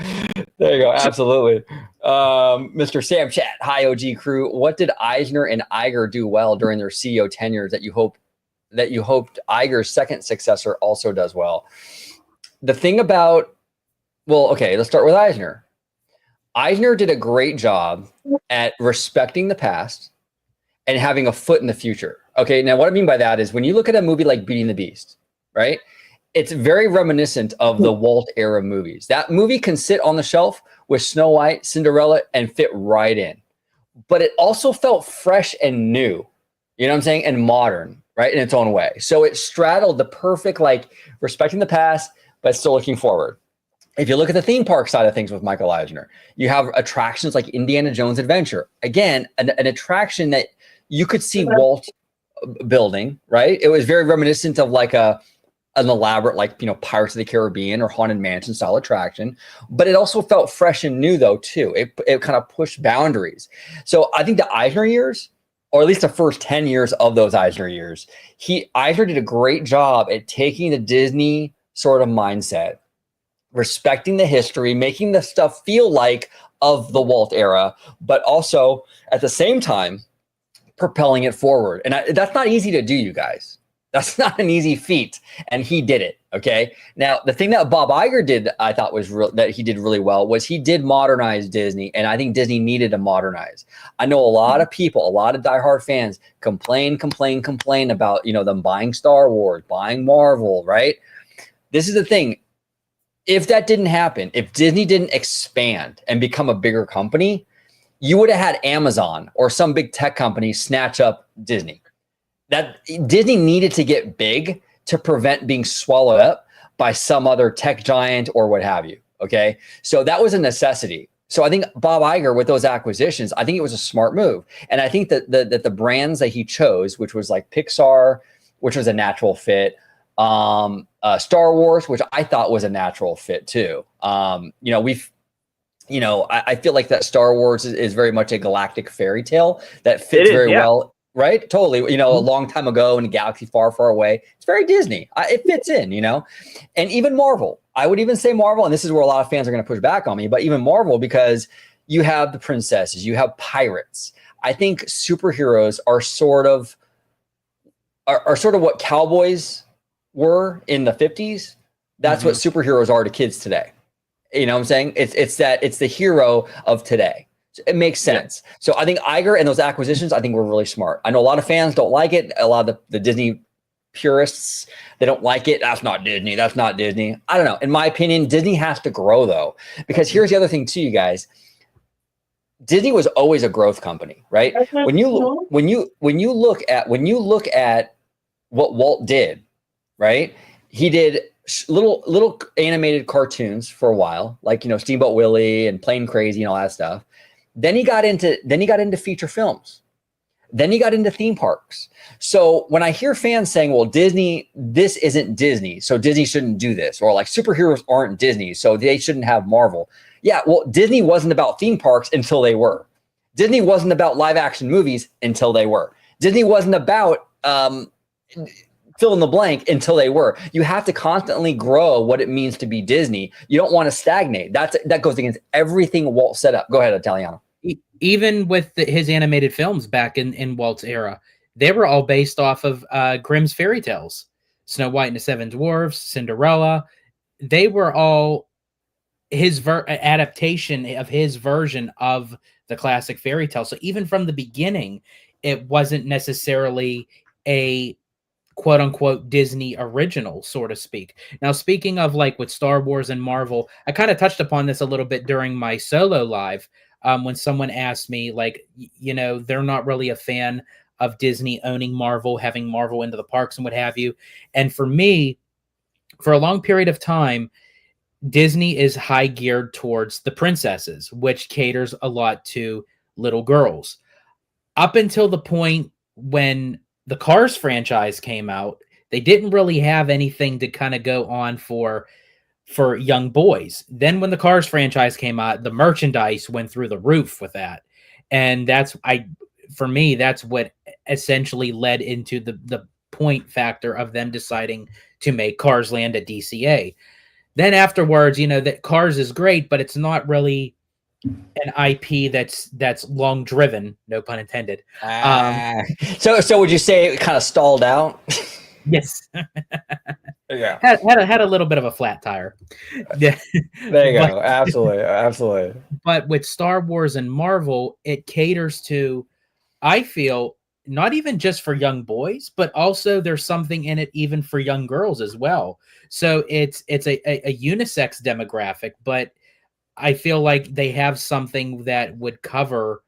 There you go. Absolutely. Mr. Sam Chat, hi, OG crew. What did Eisner and Iger do well during their CEO tenures that you hoped Iger's second successor also does well? The thing about, well, okay, let's start with Eisner. Eisner did a great job at respecting the past and having a foot in the future. Okay, now what I mean by that is when you look at a movie like Beauty and the Beast, right? It's very reminiscent of the Walt era movies. That movie can sit on the shelf with Snow White, Cinderella, and fit right in. But it also felt fresh and new, you know what I'm saying? And modern, right, in its own way. So it straddled the perfect, like, respecting the past, but still looking forward. If you look at the theme park side of things with Michael Eisner, you have attractions like Indiana Jones Adventure. Again, an attraction that you could see Walt building, right? It was very reminiscent of like an elaborate, like, Pirates of the Caribbean or Haunted Mansion style attraction, but it also felt fresh and new though too. It kind of pushed boundaries. So I think the Eisner years, or at least the first 10 years of those Eisner years, Eisner did a great job at taking the Disney sort of mindset, respecting the history, making the stuff feel like of the Walt era, but also at the same time propelling it forward. And that's not easy to do, you guys. That's not an easy feat, and he did it. Okay. Now, the thing that Bob Iger did, I thought that he did really well, was he did modernize Disney, and I think Disney needed to modernize. I know a lot of people, a lot of diehard fans complain about them buying Star Wars, buying Marvel, right? This is the thing. If that didn't happen, if Disney didn't expand and become a bigger company, you would have had Amazon or some big tech company snatch up Disney. That Disney needed to get big to prevent being swallowed up by some other tech giant or what have you. Okay. So that was a necessity. So I think Bob Iger, with those acquisitions, I think it was a smart move. And I think that the brands that he chose, which was like Pixar, which was a natural fit, Star Wars, which I thought was a natural fit too. I feel like that Star Wars is very much a galactic fairy tale that fits very well, right? Totally. A long time ago in a galaxy far, far away. It's very Disney. It fits in, and even Marvel. I would even say Marvel, and this is where a lot of fans are going to push back on me, but even Marvel, because you have the princesses, you have pirates. I think superheroes are sort of what cowboys were in the 50s. That's what superheroes are to kids today. You know what I'm saying? It's the hero of today. So it makes sense. Yeah. So I think Iger and those acquisitions, I think were really smart. I know a lot of fans don't like it. A lot of the Disney purists, they don't like it. That's not Disney. That's not Disney. I don't know. In my opinion, Disney has to grow though, because here's the other thing too, you guys. Disney was always a growth company, right? When you look at what Walt did, right? He did little animated cartoons for a while, like Steamboat Willie and Plane Crazy and all that stuff. Then he got into feature films. Then he got into theme parks. So when I hear fans saying, "Well, Disney, this isn't Disney, so Disney shouldn't do this," or like superheroes aren't Disney, so they shouldn't have Marvel. Yeah, well, Disney wasn't about theme parks until they were. Disney wasn't about live action movies until they were. Disney wasn't about fill in the blank until they were. You have to constantly grow what it means to be Disney. You don't want to stagnate. That goes against everything Walt set up. Go ahead, Italiano. Even with his animated films back in Walt's era, they were all based off of Grimm's fairy tales. Snow White and the Seven Dwarfs, Cinderella. They were all his adaptation of his version of the classic fairy tale. So even from the beginning, it wasn't necessarily a quote unquote Disney original, so to speak. Now, speaking of like with Star Wars and Marvel, I kind of touched upon this a little bit during my solo live when someone asked me, like, they're not really a fan of Disney owning Marvel, having Marvel into the parks and what have you. And for me, for a long period of time, Disney is high geared towards the princesses, which caters a lot to little girls. Up until the point when the Cars franchise came out, they didn't really have anything to kind of go on for young boys. Then when the Cars franchise came out, the merchandise went through the roof with that. And for me, that's what essentially led into the point factor of them deciding to make Cars Land at DCA. Then afterwards, that Cars is great, but it's not really an IP that's long driven, no pun intended. So would you say it kind of stalled out? Yes. Yeah. Had a little bit of a flat tire. Yeah. There you go. Absolutely. But with Star Wars and Marvel, it caters to, I feel, not even just for young boys, but also there's something in it even for young girls as well. So it's a unisex demographic, but I feel like they have something that would cover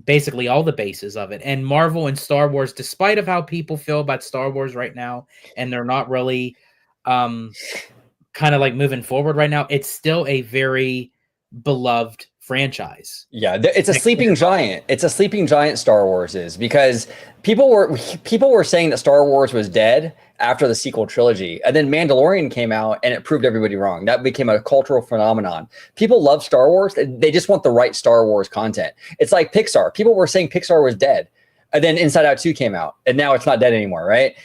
basically all the bases of it. And Marvel and Star Wars, despite of how people feel about Star Wars right now, and they're not really kind of like moving forward right now, it's still a very beloved franchise. Yeah, it's a sleeping giant. It's a sleeping giant. Star Wars is, because people were saying that Star Wars was dead after the sequel trilogy, and then Mandalorian came out and it proved everybody wrong. That became a cultural phenomenon. People love Star Wars. They just want the right Star Wars content. It's like Pixar. People were saying Pixar was dead, and then Inside Out 2 came out, and now it's not dead anymore, right?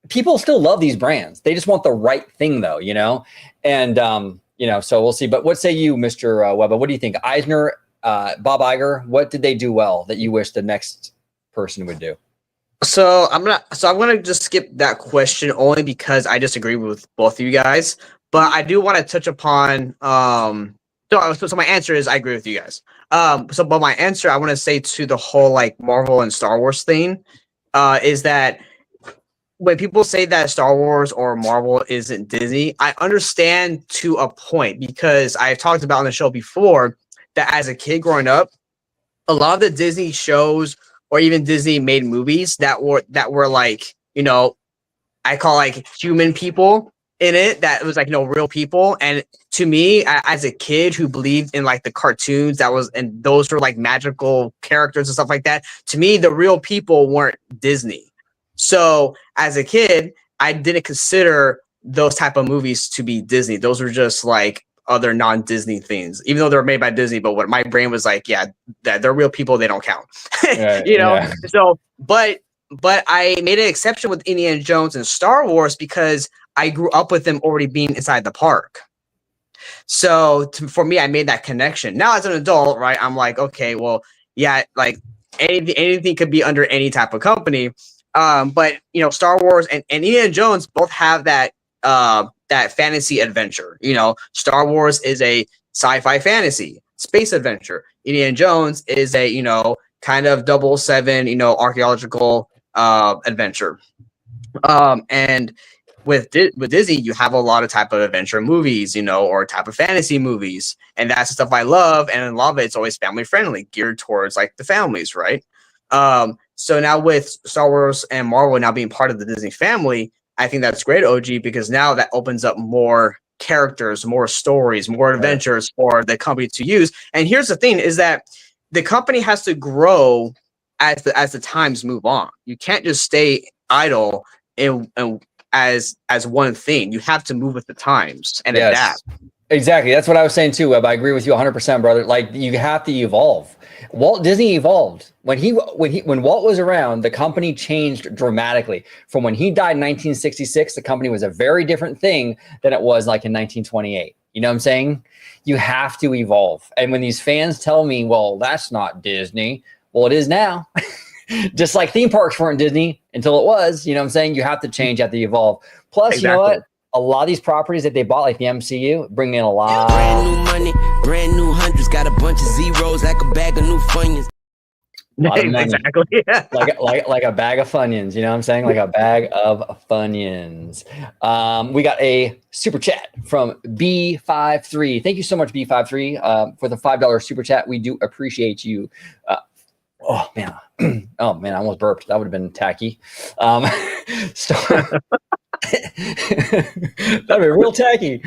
People still love these brands. They just want the right thing, though, you know? And so we'll see. But what say you, Mr. Webba? What do you think? Eisner, Bob Iger, what did they do well that you wish the next person would do? So I'm gonna just skip that question only because I disagree with both of you guys. But I do want to touch upon so my answer is I agree with you guys. But my answer I want to say to the whole like Marvel and Star Wars thing is that when people say that Star Wars or Marvel isn't Disney, I understand to a point, because I've talked about on the show before that as a kid growing up, a lot of the Disney shows or even Disney made movies that were like, you know, I call like human people in it, that was like, you know, real people. And to me, as a kid who believed in like the cartoons and those were like magical characters and stuff like that, to me, the real people weren't Disney. So as a kid, I didn't consider those type of movies to be Disney. Those were just like other non-Disney things, even though they were made by Disney. But what my brain was like, yeah, that they're real people, they don't count. You know? Yeah. So, but I made an exception with Indiana Jones and Star Wars because I grew up with them already being inside the park. So for me, I made that connection. Now as an adult, right, I'm like, okay, well, yeah, like anything could be under any type of company. But you know, Star Wars and Indiana Jones both have that fantasy adventure. You know, Star Wars is a sci-fi fantasy space adventure. Indiana Jones is a, you know, kind of 007, you know, archaeological adventure. And with Disney, you have a lot of type of adventure movies, you know, or type of fantasy movies, and that's the stuff I love. And a lot of it's always family friendly, geared towards like the families, right? So now with Star Wars and Marvel now being part of the Disney family, I think that's great, OG, because now that opens up more characters, more stories, more adventures for the company to use. And here's the thing is that the company has to grow as the times move on. You can't just stay idle and as one thing. You have to move with the times and adapt. Exactly. That's what I was saying too, Webb. I agree with you 100%, brother. Like, you have to evolve. Walt Disney evolved. When Walt was around, the company changed dramatically. From when he died in 1966, the company was a very different thing than it was like in 1928. You know what I'm saying? You have to evolve. And when these fans tell me, well, that's not Disney, well, it is now. Just like theme parks weren't Disney until it was. You know what I'm saying? You have to change, you have to evolve. Plus, exactly. You know what? A lot of these properties that they bought, like the MCU, bring in a lot. Brand new money, brand new hundreds, got a bunch of zeros, like a bag of new Funyuns. Exactly. Yeah. like a bag of Funyuns, you know what I'm saying? Like a bag of Funyuns. We got a super chat from B53. Thank you so much, B53, for the $5 super chat. We do appreciate you. Oh man, I almost burped. That would have been tacky. That'd be real tacky.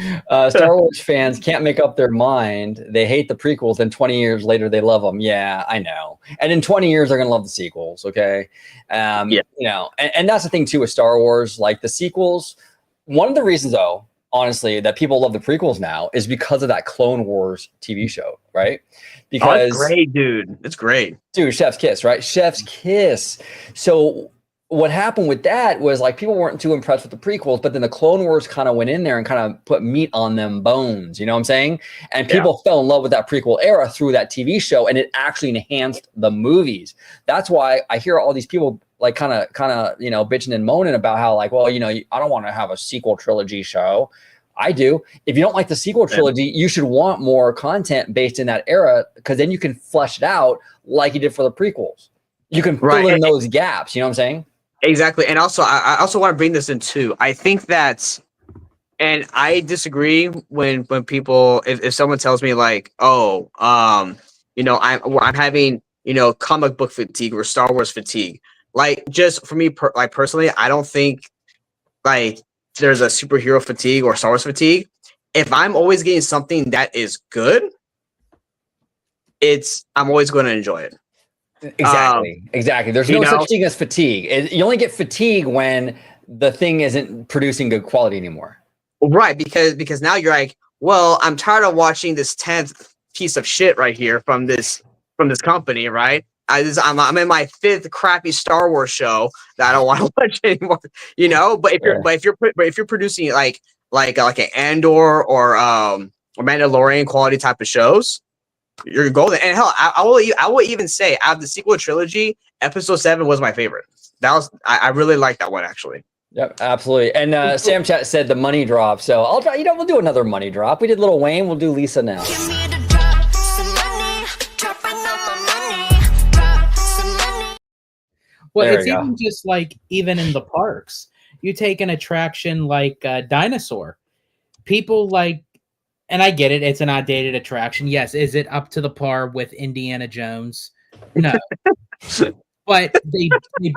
Star Wars fans can't make up their mind. They hate the prequels, and 20 years later they love them. Yeah, I know. And in 20 years they're gonna love the sequels. Okay, You know, and that's the thing too with Star Wars. Like the sequels, one of the reasons though, honestly, that people love the prequels now is because of that Clone Wars TV show, right? Because it's great, dude. It's great, dude. Chef's kiss, right? Chef's kiss. So what happened with that was like people weren't too impressed with the prequels, but then the Clone Wars kind of went in there and kind of put meat on them bones. You know what I'm saying? And people fell in love with that prequel era through that TV show, and it actually enhanced the movies. That's why I hear all these people like kind of you know, bitching and moaning about how like, well, you know, I don't want to have a sequel trilogy show. I do. If you don't like the sequel trilogy, you should want more content based in that era, because then you can flesh it out like you did for the prequels. You can fill in those gaps. You know what I'm saying? Exactly. And also, I also want to bring this in too. I think that's, and I disagree when people, if someone tells me like, oh, you know, I'm having comic book fatigue or Star Wars fatigue. Like, just for me, personally, I don't think like there's a superhero fatigue or Star Wars fatigue. If I'm always getting something that is good, I'm always going to enjoy it. Exactly. There's no such thing as fatigue. You only get fatigue when the thing isn't producing good quality anymore. Right, because now you're like, well, I'm tired of watching this 10th piece of shit right here from this company, right? I'm in my 5th crappy Star Wars show that I don't want to watch anymore, But if you're producing like an Andor or Mandalorian quality type of shows, you're golden. And hell, I will even say, out of the sequel trilogy, Episode 7 was my favorite. I really like that one, actually. Yep, absolutely. And Sam Chat said the money drop. So I'll try. We'll do another money drop. We did Lil Wayne. We'll do Lisa now. Well, it's even just like even in the parks. You take an attraction like Dinosaur. People like, and I get it. It's an outdated attraction. Yes, is it up to the par with Indiana Jones? No. But they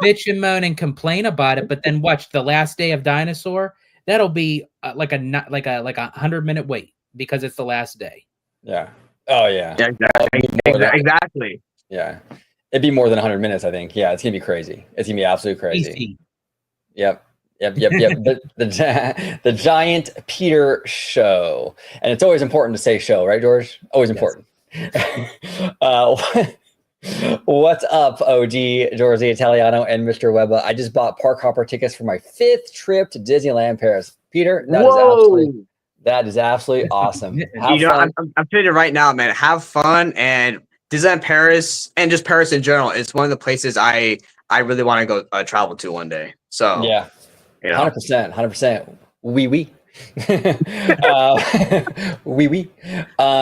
bitch and moan and complain about it. But then watch the last day of Dinosaur. That'll be like a 100-minute wait because it's the last day. Yeah. Oh yeah. Exactly. Yeah. It'd be more than 100 minutes, I think. Yeah, it's gonna be crazy. It's gonna be absolutely crazy. Easy. Yep. the Giant Peter Show, and it's always important to say show, right, George? Always important. What's up, OG, George the Italiano, and Mr. Webba? I just bought park hopper tickets for my 5th trip to Disneyland Paris. Peter, that is absolutely awesome. I'm telling you right now, man, have fun. And Disneyland Paris, and just Paris in general, is one of the places I really want to go travel to one day. So yeah, 100%. Oui.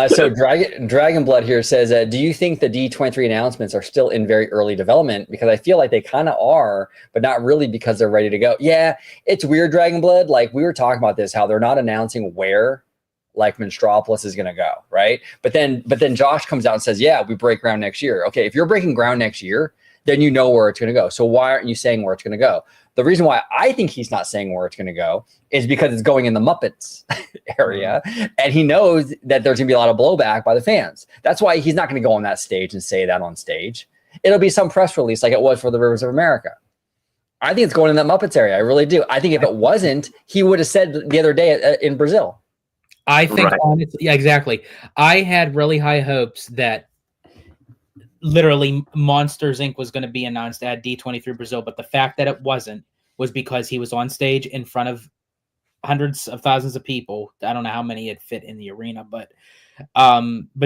So Dragon Blood here says, do you think the D23 announcements are still in very early development? Because I feel like they kind of are, but not really, because they're ready to go. Yeah, it's weird, Dragon Blood. Like, we were talking about this, how they're not announcing where like Monstropolis is going to go, right? But then Josh comes out and says, yeah, we break ground next year. Okay, if you're breaking ground next year, then you know where it's going to go. So why aren't you saying where it's going to go? The reason why I think he's not saying where it's going to go is because it's going in the Muppets area, and he knows that there's going to be a lot of blowback by the fans. That's why he's not going to go on that stage and say that on stage. It'll be some press release like it was for the Rivers of America. I think it's going in that Muppets area. I really do. I think if it wasn't, he would have said the other day in Brazil. I think, honestly, yeah, exactly. I had really high hopes that literally Monsters Inc. was going to be announced at D23 Brazil, but the fact that it wasn't was because he was on stage in front of hundreds of thousands of people. I don't know how many had fit in the arena, but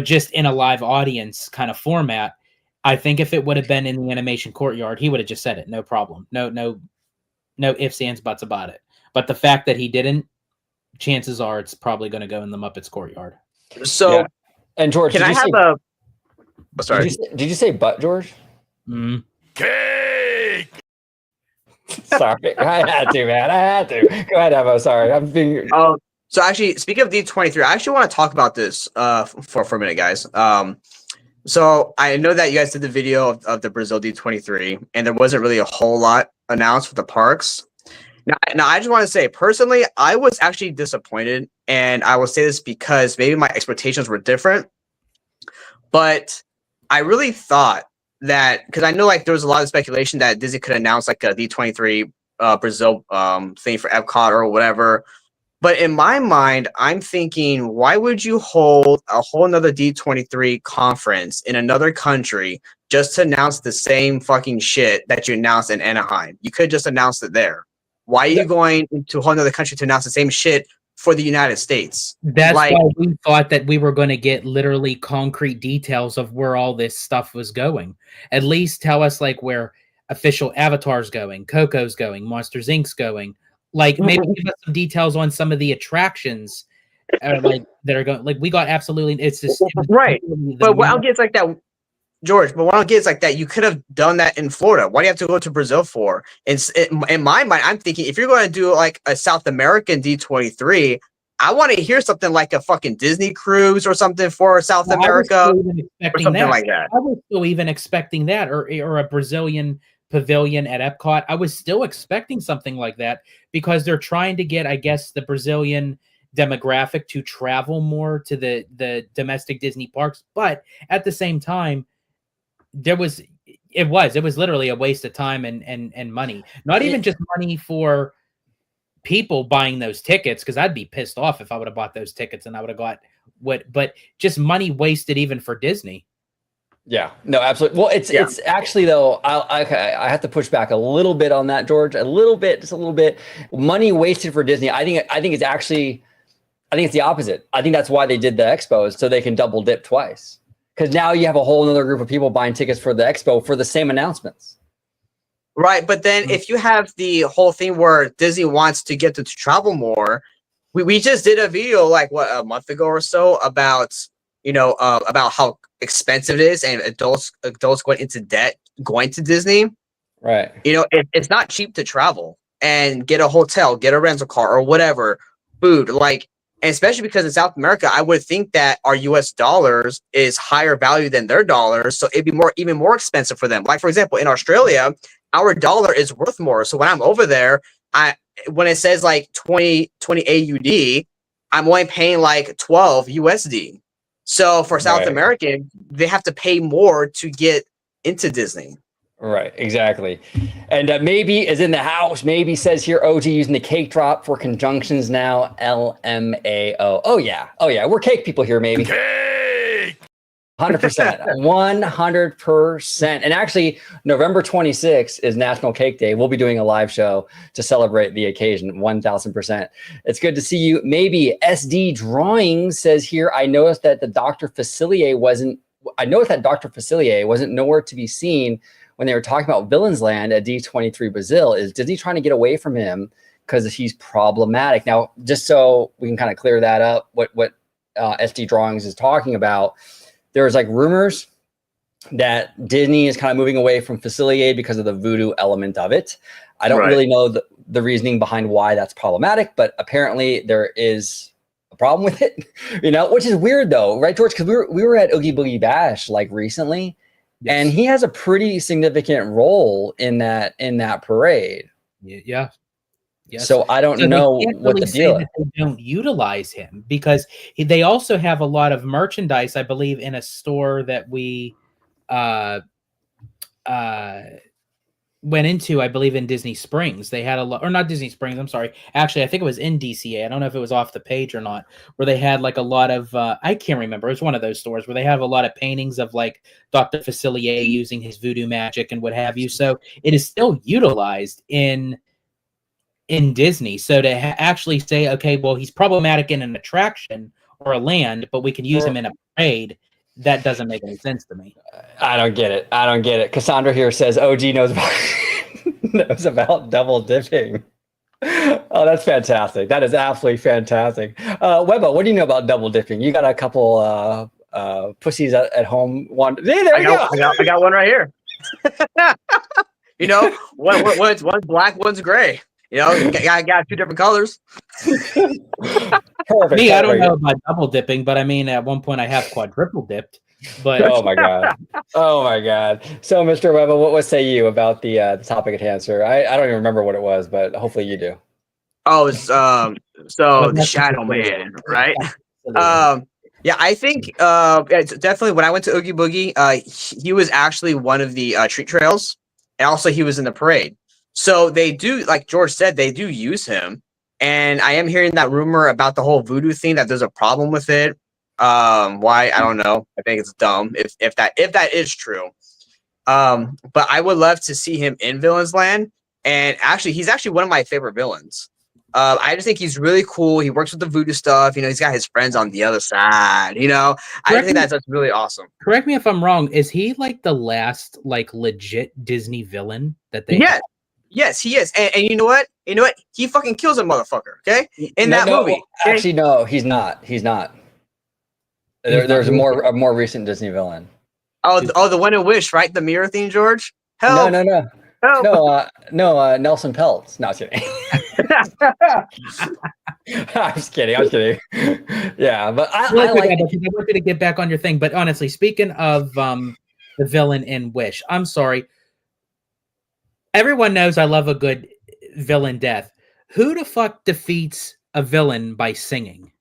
just in a live audience kind of format. I think if it would have been in the animation courtyard, he would have just said it, no problem, no ifs, ands, buts about it. But the fact that he didn't, chances are it's probably going to go in the Muppets courtyard. So, yeah. And George, can I have a? Oh, sorry, did you say butt, George? Cake. Sorry, I had to, man. I had to. Go ahead, Evo. Sorry, I'm being. So actually, speaking of D23, I actually want to talk about this for a minute, guys. So I know that you guys did the video of the Brazil D23, and there wasn't really a whole lot announced for the parks. Now, I just want to say, personally, I was actually disappointed, and I will say this because maybe my expectations were different, but I really thought that, because I know like there was a lot of speculation that Disney could announce like a D23 Brazil thing for Epcot or whatever. But in my mind, I'm thinking, why would you hold a whole nother D23 conference in another country just to announce the same fucking shit that you announced in Anaheim? You could just announce it there. Why are you going to a whole nother country to announce the same shit for the United States? That's why we thought that we were going to get literally concrete details of where all this stuff was going. At least tell us like where official Avatar's going, Coco's going, Monsters Inc.'s going. Like maybe give us some details on some of the attractions like that are going. Like we got absolutely, it's just right. But what I don't get is like that, George. But what I don't get is like that. You could have done that in Florida. Why do you have to go to Brazil for? In my mind, I'm thinking if you're going to do like a South American D23, I want to hear something like a fucking Disney cruise or something for South America or something like that. I was still even expecting that, or a Brazilian pavilion at Epcot. I was still expecting something like that because they're trying to get, I guess, the Brazilian demographic to travel more to the domestic Disney parks. But at the same time, it was literally a waste of time and money. Not even just money for people buying those tickets, because I'd be pissed off if I would have bought those tickets and I would have got but just money wasted even for Disney. Yeah, no, absolutely. Well, it's actually though, I have to push back a little bit on that, George, just a little bit. Money wasted for Disney. I think it's the opposite. I think that's why they did the expos, so they can double dip twice. Because now you have a whole other group of people buying tickets for the expo for the same announcements. Right, but then if you have the whole thing where Disney wants to get them to travel more, we just did a video like a month ago or so about about how expensive it is and adults going into debt going to Disney. Right. It's not cheap to travel and get a hotel, get a rental car or whatever, food, and especially because in South America, I would think that our US dollars is higher value than their dollars. So it'd be even more expensive for them. Like, for example, in Australia, our dollar is worth more. So when I'm over there, when it says like 20 AUD, I'm only paying like 12 USD. So for South American, they have to pay more to get into Disney. Right, exactly. And maybe is in the house. Maybe says here OG using the cake drop for conjunctions now. LMAO. Oh yeah. We're cake people here. Maybe. Cake. 100%. 100%. And actually, November 26th is National Cake Day. We'll be doing a live show to celebrate the occasion. 1000%. It's good to see you. Maybe SD Drawings says here. I noticed that Dr. Facilier wasn't nowhere to be seen when they were talking about Villains Land at D23 Brazil. Is Disney trying to get away from him because he's problematic? Now, just so we can kind of clear that up, what SD Drawings is talking about, there's like rumors that Disney is kind of moving away from Facilier because of the voodoo element of it. I don't really know the reasoning behind why that's problematic, but apparently there is a problem with it, which is weird though, right, George? Because we were at Oogie Boogie Bash like recently. Yes. And he has a pretty significant role in that parade. Yeah. Yes. So I don't know what the deal is. They don't utilize him because they also have a lot of merchandise, I believe, in a store that we went into, I believe, in Disney Springs. They had a lot, or not Disney Springs, I'm sorry. Actually, I think it was in DCA. I don't know if it was off the page or not, where they had like a lot of, I can't remember. It was one of those stores where they have a lot of paintings of like Dr. Facilier using his voodoo magic and what have you. So it is still utilized in Disney. So to actually say, okay, well, he's problematic in an attraction or a land, but we can use him in a parade, that doesn't make any sense to me. I don't get it. Cassandra here says OG knows about double dipping. Oh, that's fantastic. That is absolutely fantastic. Webba, what do you know about double dipping? You got a couple pussies at home. Hey, there you go. I got one right here. One's black, one's gray. I got two different colors. Perfect. Me, I don't know about double dipping, but I mean, at one point I have quadruple dipped. But oh my god. So, Mr. Webba, what say you about the topic at hand, sir? I don't even remember what it was, but hopefully you do. Oh, it's the Shadow Man, right? Yeah, I think it's definitely when I went to Oogie Boogie, he was actually one of the treat trails, and also he was in the parade. So they do, like George said, they do use him. And I am hearing that rumor about the whole voodoo thing, that there's a problem with it. Why? I don't know. I think it's dumb if that is true. But I would love to see him in Villains Land. And actually, he's actually one of my favorite villains. I just think he's really cool. He works with the voodoo stuff. He's got his friends on the other side. I think that's really awesome. Correct me if I'm wrong. Is he like the last like legit Disney villain that they? Yeah. Yes, he is. And you know what? He fucking kills a motherfucker, okay? In that movie. Okay? Actually, no, he's not. There's a more recent Disney villain. Oh, the one in Wish, right? The mirror thing, George? Help. No. Help. No, Nelson Peltz. No, I'm kidding. I'm just kidding. I'm just kidding. Yeah, but I Really quick, like. Abba, 'cause I want you to get back on your thing. But honestly, speaking of the villain in Wish, I'm sorry. Everyone knows I love a good villain death. Who the fuck defeats a villain by singing?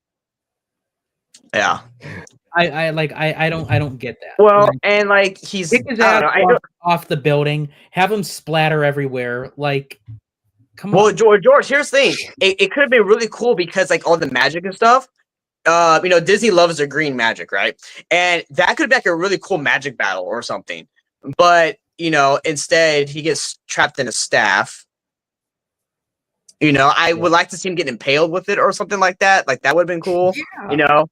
Yeah. I don't get that. Well, Like, and like he's kick his I ass don't know. off the building, have him splatter everywhere. Like, come Well, on. George, here's the thing. It could have been really cool because like all the magic and stuff. Disney loves their green magic, right? And that could be like a really cool magic battle or something. But instead he gets trapped in a staff. I would like to see him get impaled with it or something like that. Like that would have been cool. Yeah.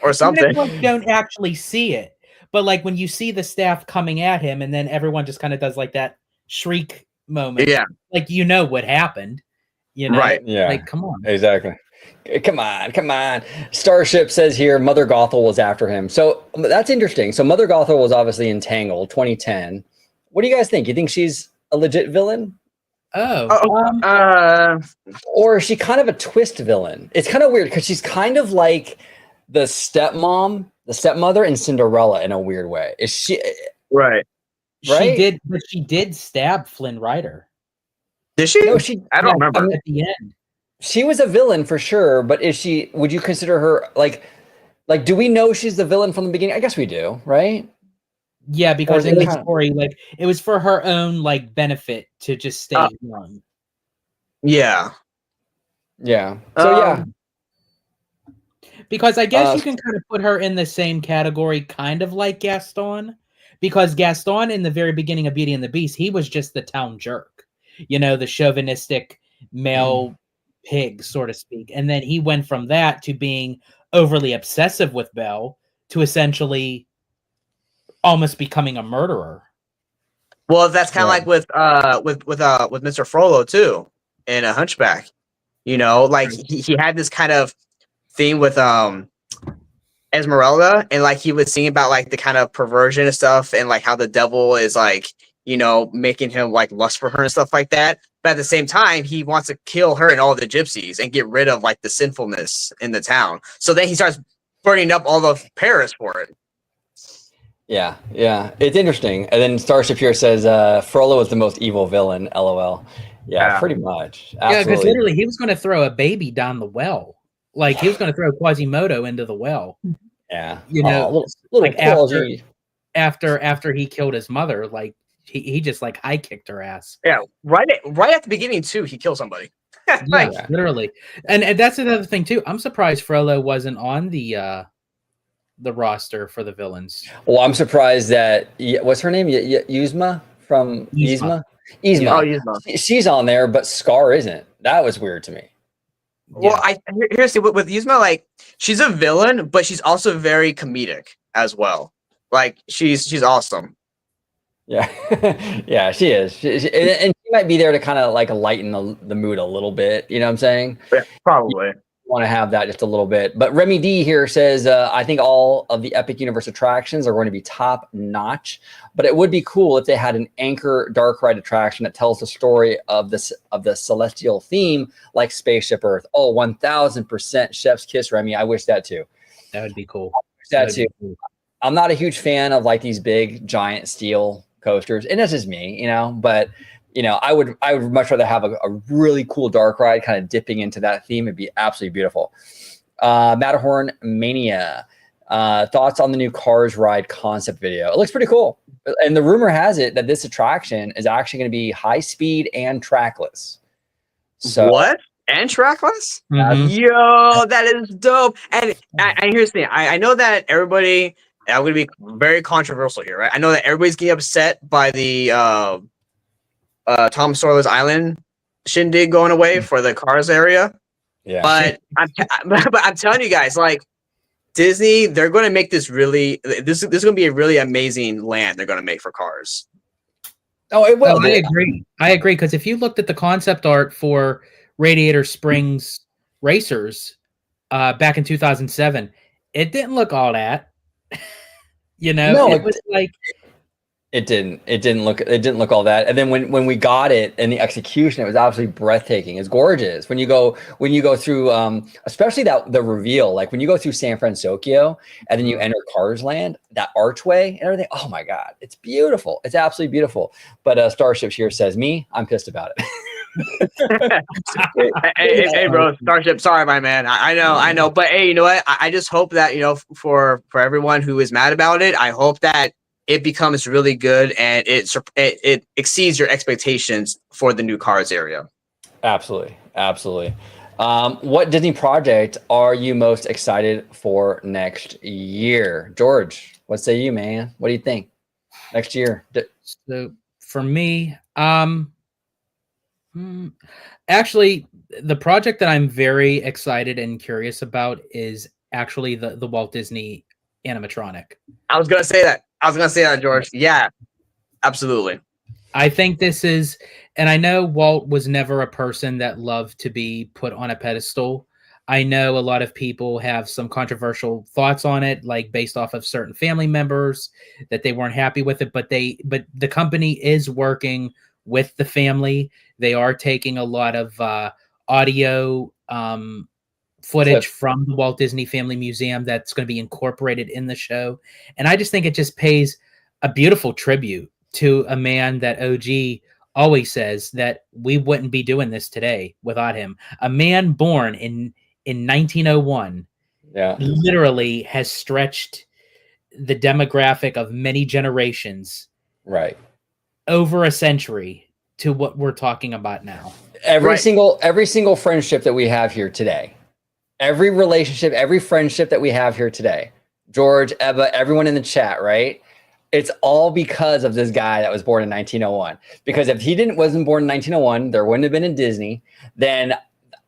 Or something. Even if you don't actually see it, but like when you see the staff coming at him, and then everyone just kind of does like that shriek moment. Yeah. Like what happened. Right. Yeah. Like, come on. Exactly. Come on. Starship says here Mother Gothel was after him. So that's interesting. So Mother Gothel was obviously in Tangled 2010. What do you guys think? You think she's a legit villain? Or is she kind of a twist villain? It's kind of weird because she's kind of like the stepmother in Cinderella in a weird way. Is she right? She did stab Flynn Rider. Did she? No, I don't remember. At the end. She was a villain for sure, but would you consider her like do we know she's the villain from the beginning? I guess we do, right? Yeah, because in the story, like it was for her own like benefit to just stay young. Yeah. Yeah. So yeah. Because I guess you can kind of put her in the same category, kind of like Gaston, because Gaston in the very beginning of Beauty and the Beast, he was just the town jerk, the chauvinistic male pig, so to speak. And then he went from that to being overly obsessive with Belle to essentially almost becoming a murderer. Well, that's kind of like with Mr. Frollo too, in A Hunchback. Like he had this kind of theme with Esmeralda, and like he would sing about like the kind of perversion and stuff, and like how the devil is like making him like lust for her and stuff like that. But at the same time, he wants to kill her and all the gypsies and get rid of like the sinfulness in the town. So then he starts burning up all of Paris for it. Yeah, it's interesting. And then Starship here says Frollo is the most evil villain. LOL. Yeah, pretty much. Absolutely. Yeah, because literally he was going to throw a baby down the well. Like he was going to throw Quasimodo into the well. Yeah, little like after he killed his mother, like he just like high kicked her ass. Yeah, right at the beginning too, he killed somebody. Yeah, literally. And that's another thing too. I'm surprised Frollo wasn't on the roster for the villains. Well, I'm surprised that what's her name? Yzma from Yzma. Yzma. Oh, Yzma. She's on there, but Scar isn't. That was weird to me. Well, here's with Yzma, like she's a villain, but she's also very comedic as well. Like she's awesome. Yeah, yeah, she is. And she might be there to kind of like lighten the mood a little bit. You know what I'm saying? Yeah, probably. Want to have that just a little bit. But Remy D here says, I think all of the Epic Universe attractions are going to be top notch, but it would be cool if they had an anchor dark ride attraction that tells the story of the celestial theme, like Spaceship Earth. Oh, 1000% Chef's Kiss, Remy. I wish that too. That would be cool. That too. Cool. I'm not a huge fan of like these big giant steel coasters, and that's just me, but I would much rather have a really cool dark ride kind of dipping into that theme. It'd be absolutely beautiful. Matterhorn Mania. Thoughts on the new Cars ride concept video? It looks pretty cool. And the rumor has it that this attraction is actually going to be high speed and trackless. So what? And trackless? Mm-hmm. Yo, that is dope. And here's the thing. I know that everybody, I'm going to be very controversial here, right? I know that everybody's getting upset by the Tom Sawyer's Island shindig going away for the Cars area. Yeah. But I'm telling you guys, like Disney, they're going to make this really. This is going to be a really amazing land they're going to make for Cars. Oh, it will. I agree. Because if you looked at the concept art for Radiator Springs Racers back in 2007, it didn't look all that. No, it was like It didn't. It didn't look. It didn't look all that. And then when we got it and the execution, it was absolutely breathtaking. It's gorgeous when you go through, especially the reveal. Like when you go through San Francisco and then you enter Cars Land, that archway and everything. Oh my God, it's beautiful. It's absolutely beautiful. But Starship here says, I'm pissed about it. hey, bro, Starship. Sorry, my man. I know. But hey, you know what? I just hope that for everyone who is mad about it, I hope that it becomes really good and it exceeds your expectations for the new Cars area. Absolutely. What Disney project are you most excited for next year? George, what say you, man? What do you think next year? So for me, actually, the project that I'm very excited and curious about is actually the Walt Disney animatronic. I was gonna say that, George. Yeah, absolutely. I think this is, and I know Walt was never a person that loved to be put on a pedestal. I know a lot of people have some controversial thoughts on it, like based off of certain family members that they weren't happy with it, but the company is working with the family. They are taking a lot of audio footage from the Walt Disney Family Museum that's going to be incorporated in the show. And I just think it just pays a beautiful tribute to a man that OG always says that we wouldn't be doing this today without him. A man born in 1901, literally has stretched the demographic of many generations, right, over a century to what we're talking about now. Every single friendship that we have here today, every relationship, every friendship that we have here today, George, Ebba, everyone in the chat, right? It's all because of this guy that was born in 1901. Because if he wasn't born in 1901, there wouldn't have been a Disney. Then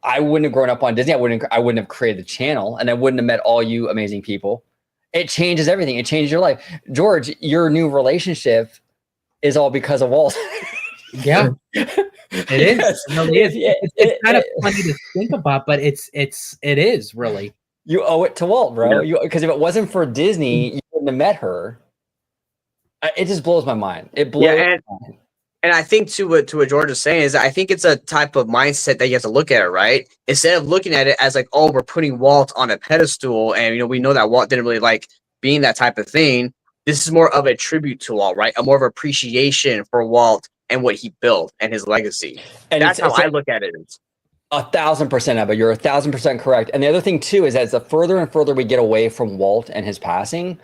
I wouldn't have grown up on Disney. I wouldn't have created the channel, and I wouldn't have met all you amazing people. It changes everything. It changes your life. George, your new relationship is all because of Walt. Yeah, it is. It really is. It's kind of funny to think about, but it is really. You owe it to Walt, bro. Because if it wasn't for Disney, you wouldn't have met her. It just blows my mind. It blows my mind. And I think to what George is saying is I think it's a type of mindset that you have to look at it, right? Instead of looking at it as like, oh, we're putting Walt on a pedestal, and we know that Walt didn't really like being that type of thing. This is more of a tribute to Walt, right? A more of appreciation for Walt and what he built and his legacy. And that's how I look at it. 1,000%, Ebba. You're 1,000% correct. And the other thing too is as the further and further we get away from Walt and his passing,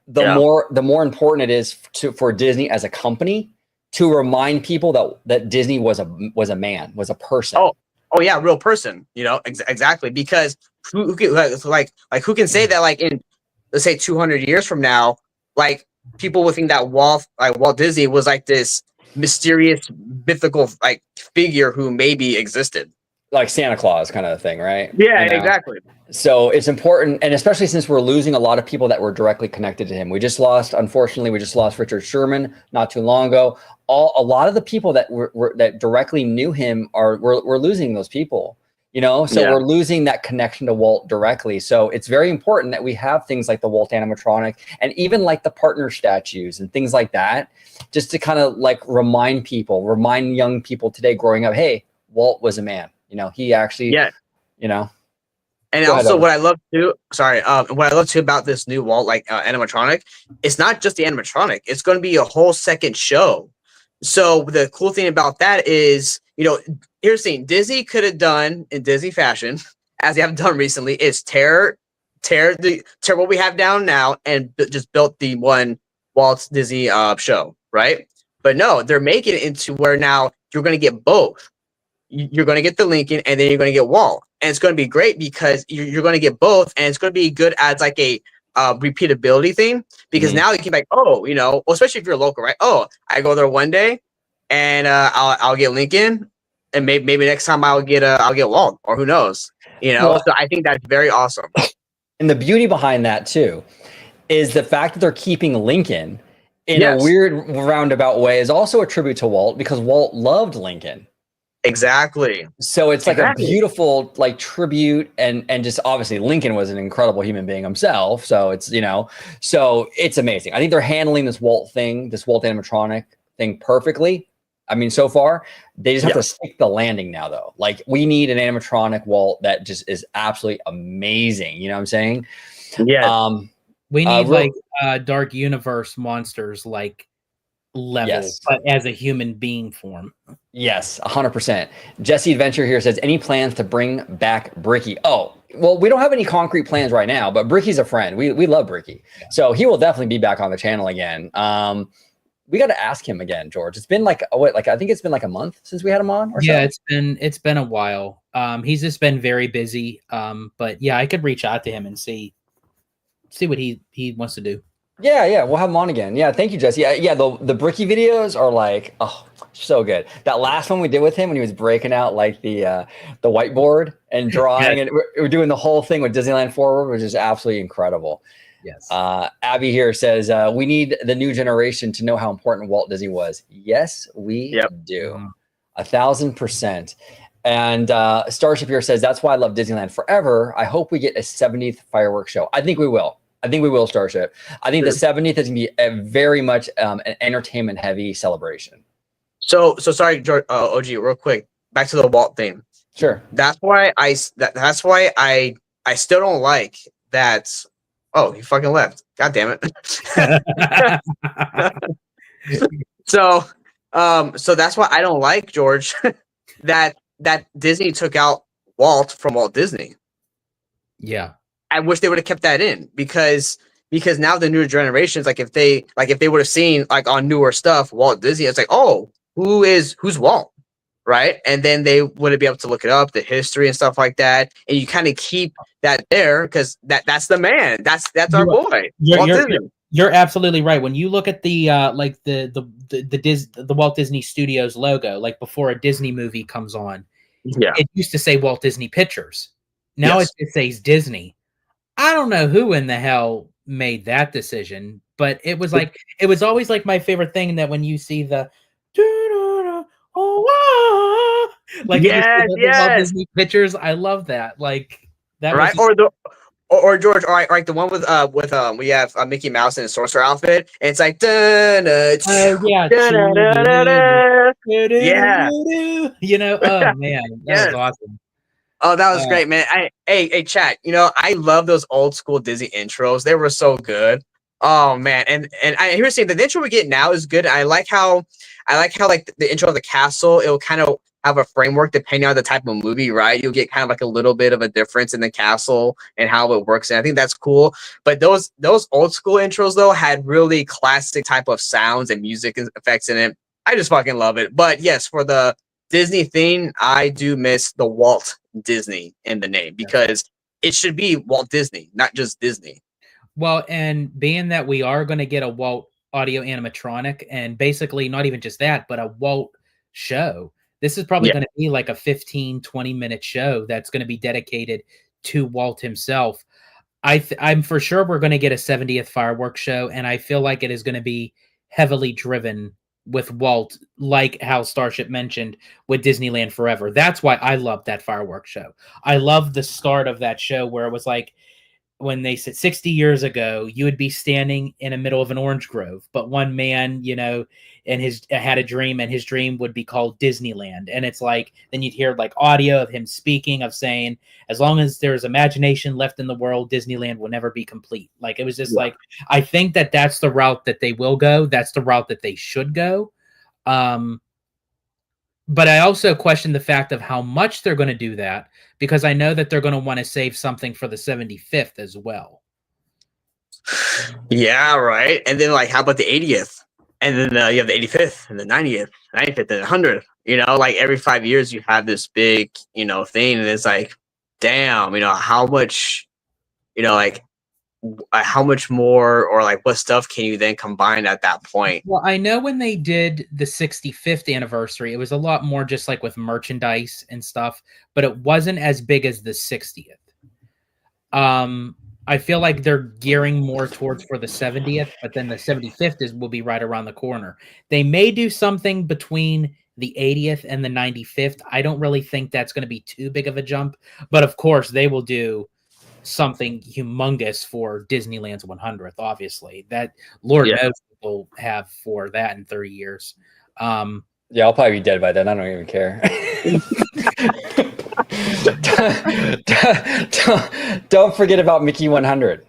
the more important it is for Disney as a company to remind people that Disney was a man, was a person. Oh yeah, real person. Exactly. Because who can say that like in, let's say 200 years from now, like people would think that Walt Disney was like this mysterious mythical like figure who maybe existed, like Santa Claus kind of thing, right? Yeah, exactly. So it's important, and especially since we're losing a lot of people that were directly connected to him. Unfortunately, we just lost Richard Sherman not too long ago. A lot of the people that that directly knew him we're losing those people. We're losing that connection to Walt directly. So it's very important that we have things like the Walt animatronic and even like the partner statues and things like that, just to kind of like remind young people today growing up, hey, Walt was a man. He actually, And also what I love too about this new Walt animatronic, it's not just the animatronic. It's going to be a whole second show. So the cool thing about that is, here's the thing Disney could have done in Disney fashion, as they have done recently, is tear what we have down now and just built the one Walt Disney show, right? But no, they're making it into where now you're going to get both. You're going to get the Lincoln and then you're going to get Walt. And it's going to be great because you're going to get both, and it's going to be good as like a repeatability thing, because now you can be like, especially if you're local, right? Oh, I go there one day and I'll get Lincoln, and maybe next time I'll get Walt, or who knows, So I think that's very awesome. And the beauty behind that too is the fact that they're keeping Lincoln in a weird roundabout way is also a tribute to Walt, because Walt loved Lincoln. Exactly. So it's like Exactly. a beautiful like tribute, and just obviously Lincoln was an incredible human being himself. So it's so it's amazing. I think they're handling this Walt animatronic thing perfectly. I mean, so far they just have to stick the landing now, though. Like we need an animatronic Walt that just is absolutely amazing. You know what I'm saying? Yeah. We need Dark Universe monsters like level, but as a human being form. Yes, 100%. Jesse Adventure here says, any plans to bring back Brickey? Oh, well, we don't have any concrete plans right now, but Brickey's a friend. We love Brickey. Yeah. So he will definitely be back on the channel again. We got to ask him again, George. It's been like, I think it's been like a month since we had him on. Or yeah, so. it's been a while. He's just been very busy. But yeah, I could reach out to him and see what he wants to do. Yeah, we'll have him on again. Yeah, thank you, Jesse. Yeah, the Brickey videos are like, oh, so good. That last one we did with him when he was breaking out like the whiteboard and drawing, and we're doing the whole thing with Disneyland Forward, which is absolutely incredible. Yes. Abby here says, we need the new generation to know how important Walt Disney was. Yes, we do. 1,000%. And Starship here says, that's why I love Disneyland forever. I hope we get a 70th fireworks show. I think we will. Starship. I think the 70th is going to be a very much an entertainment heavy celebration. So sorry, George, OG, real quick, back to the Walt thing. Sure. That's why I still don't like that. Oh, he fucking left. God damn it. So that's why I don't like, George, that Disney took out Walt from Walt Disney. Yeah. I wish they would have kept that in because now the newer generations, like if they would have seen like on newer stuff Walt Disney, it's like, oh, who's Walt, right? And then they wouldn't be able to look it up, the history and stuff like that, and you kind of keep that there because that's the man, that's our boy, Walt Disney. You're absolutely right. When you look at the like the Walt Disney Studios logo, like before a Disney movie comes on, it used to say Walt Disney Pictures. Now it says Disney. I don't know who in the hell made that decision, but it was always like my favorite thing that when you see the like Walt Disney Pictures, I love that. Like that, right? Or George, all right, like the one with we have Mickey Mouse in a sorcerer outfit, and it's like you know, oh man, that was awesome. Oh, that was great, man. Hey, chat. I love those old school Disney intros. They were so good. Oh man, and I hear saying the intro we get now is good. I like how like the intro of the castle, it will kind of have a framework depending on the type of movie, right? You'll get kind of like a little bit of a difference in the castle and how it works, and I think that's cool. But those old school intros though had really classic type of sounds and music effects in it. I just fucking love it. But yes, for the Disney theme, I do miss the Walt Disney in the name because it should be Walt Disney, not just Disney. Well, and being that we are going to get a Walt audio animatronic, and basically not even just that, but a Walt show. This is probably going to be like a 15-20 minute show that's going to be dedicated to Walt himself. I'm for sure we're going to get a 70th fireworks show, and I feel like it is going to be heavily driven with Walt, like how Starship mentioned with Disneyland Forever. That's why I love that fireworks show. I love the start of that show where it was like when they said 60 years ago, you would be standing in the middle of an orange grove, but one man, and had a dream, and his dream would be called Disneyland. And it's like, then you'd hear like audio of him speaking, of saying, as long as there's imagination left in the world, Disneyland will never be complete. Like, it was just like, I think that that's the route that they will go. That's the route that they should go. But I also question the fact of how much they're going to do that, because I know that they're going to want to save something for the 75th as well. Yeah, right. And then like, how about the 80th? And then you have the 85th and the 90th, 95th and the 100th. Like every 5 years you have this big, thing, and it's like, damn, how much, like how much more, or like what stuff can you then combine at that point? Well, I know when they did the 65th anniversary, it was a lot more just like with merchandise and stuff, but it wasn't as big as the 60th. I feel like they're gearing more towards for the 70th, but then the 75th will be right around the corner. They may do something between the 80th and the 95th. I don't really think that's going to be too big of a jump, but of course they will do something humongous for Disneyland's 100th. Obviously, that Lord knows we'll have for that in 30 years. Yeah, I'll probably be dead by then. I don't even care. don't forget about Mickey 100.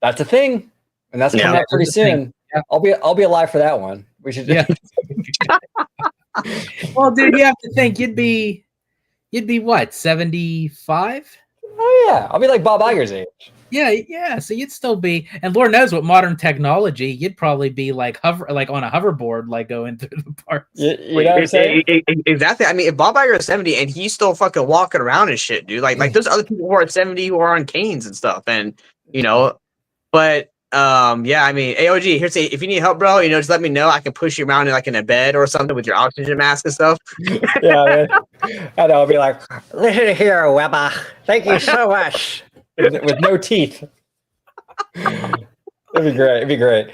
That's a thing, and that's coming up pretty soon. Yeah. I'll be alive for that one. We should. Yeah. Well, dude, you have to think you'd be what, 75? Oh yeah, I'll be like Bob Iger's age. Yeah. So you'd still be, and Lord knows what modern technology, you'd probably be like on a hoverboard, like going through the parks. You know what I'm saying? Exactly. I mean, if Bob Iger is 70 and he's still fucking walking around and shit, dude, like there's other people who are 70 who are on canes and stuff, and but yeah, I mean, AOG, here's if you need help, bro, just let me know. I can push you around in a bed or something with your oxygen mask and stuff. Yeah, man. I know. I'll be like, listen here, Webba. Thank you so much. With no teeth. It'd be great. It'd be great.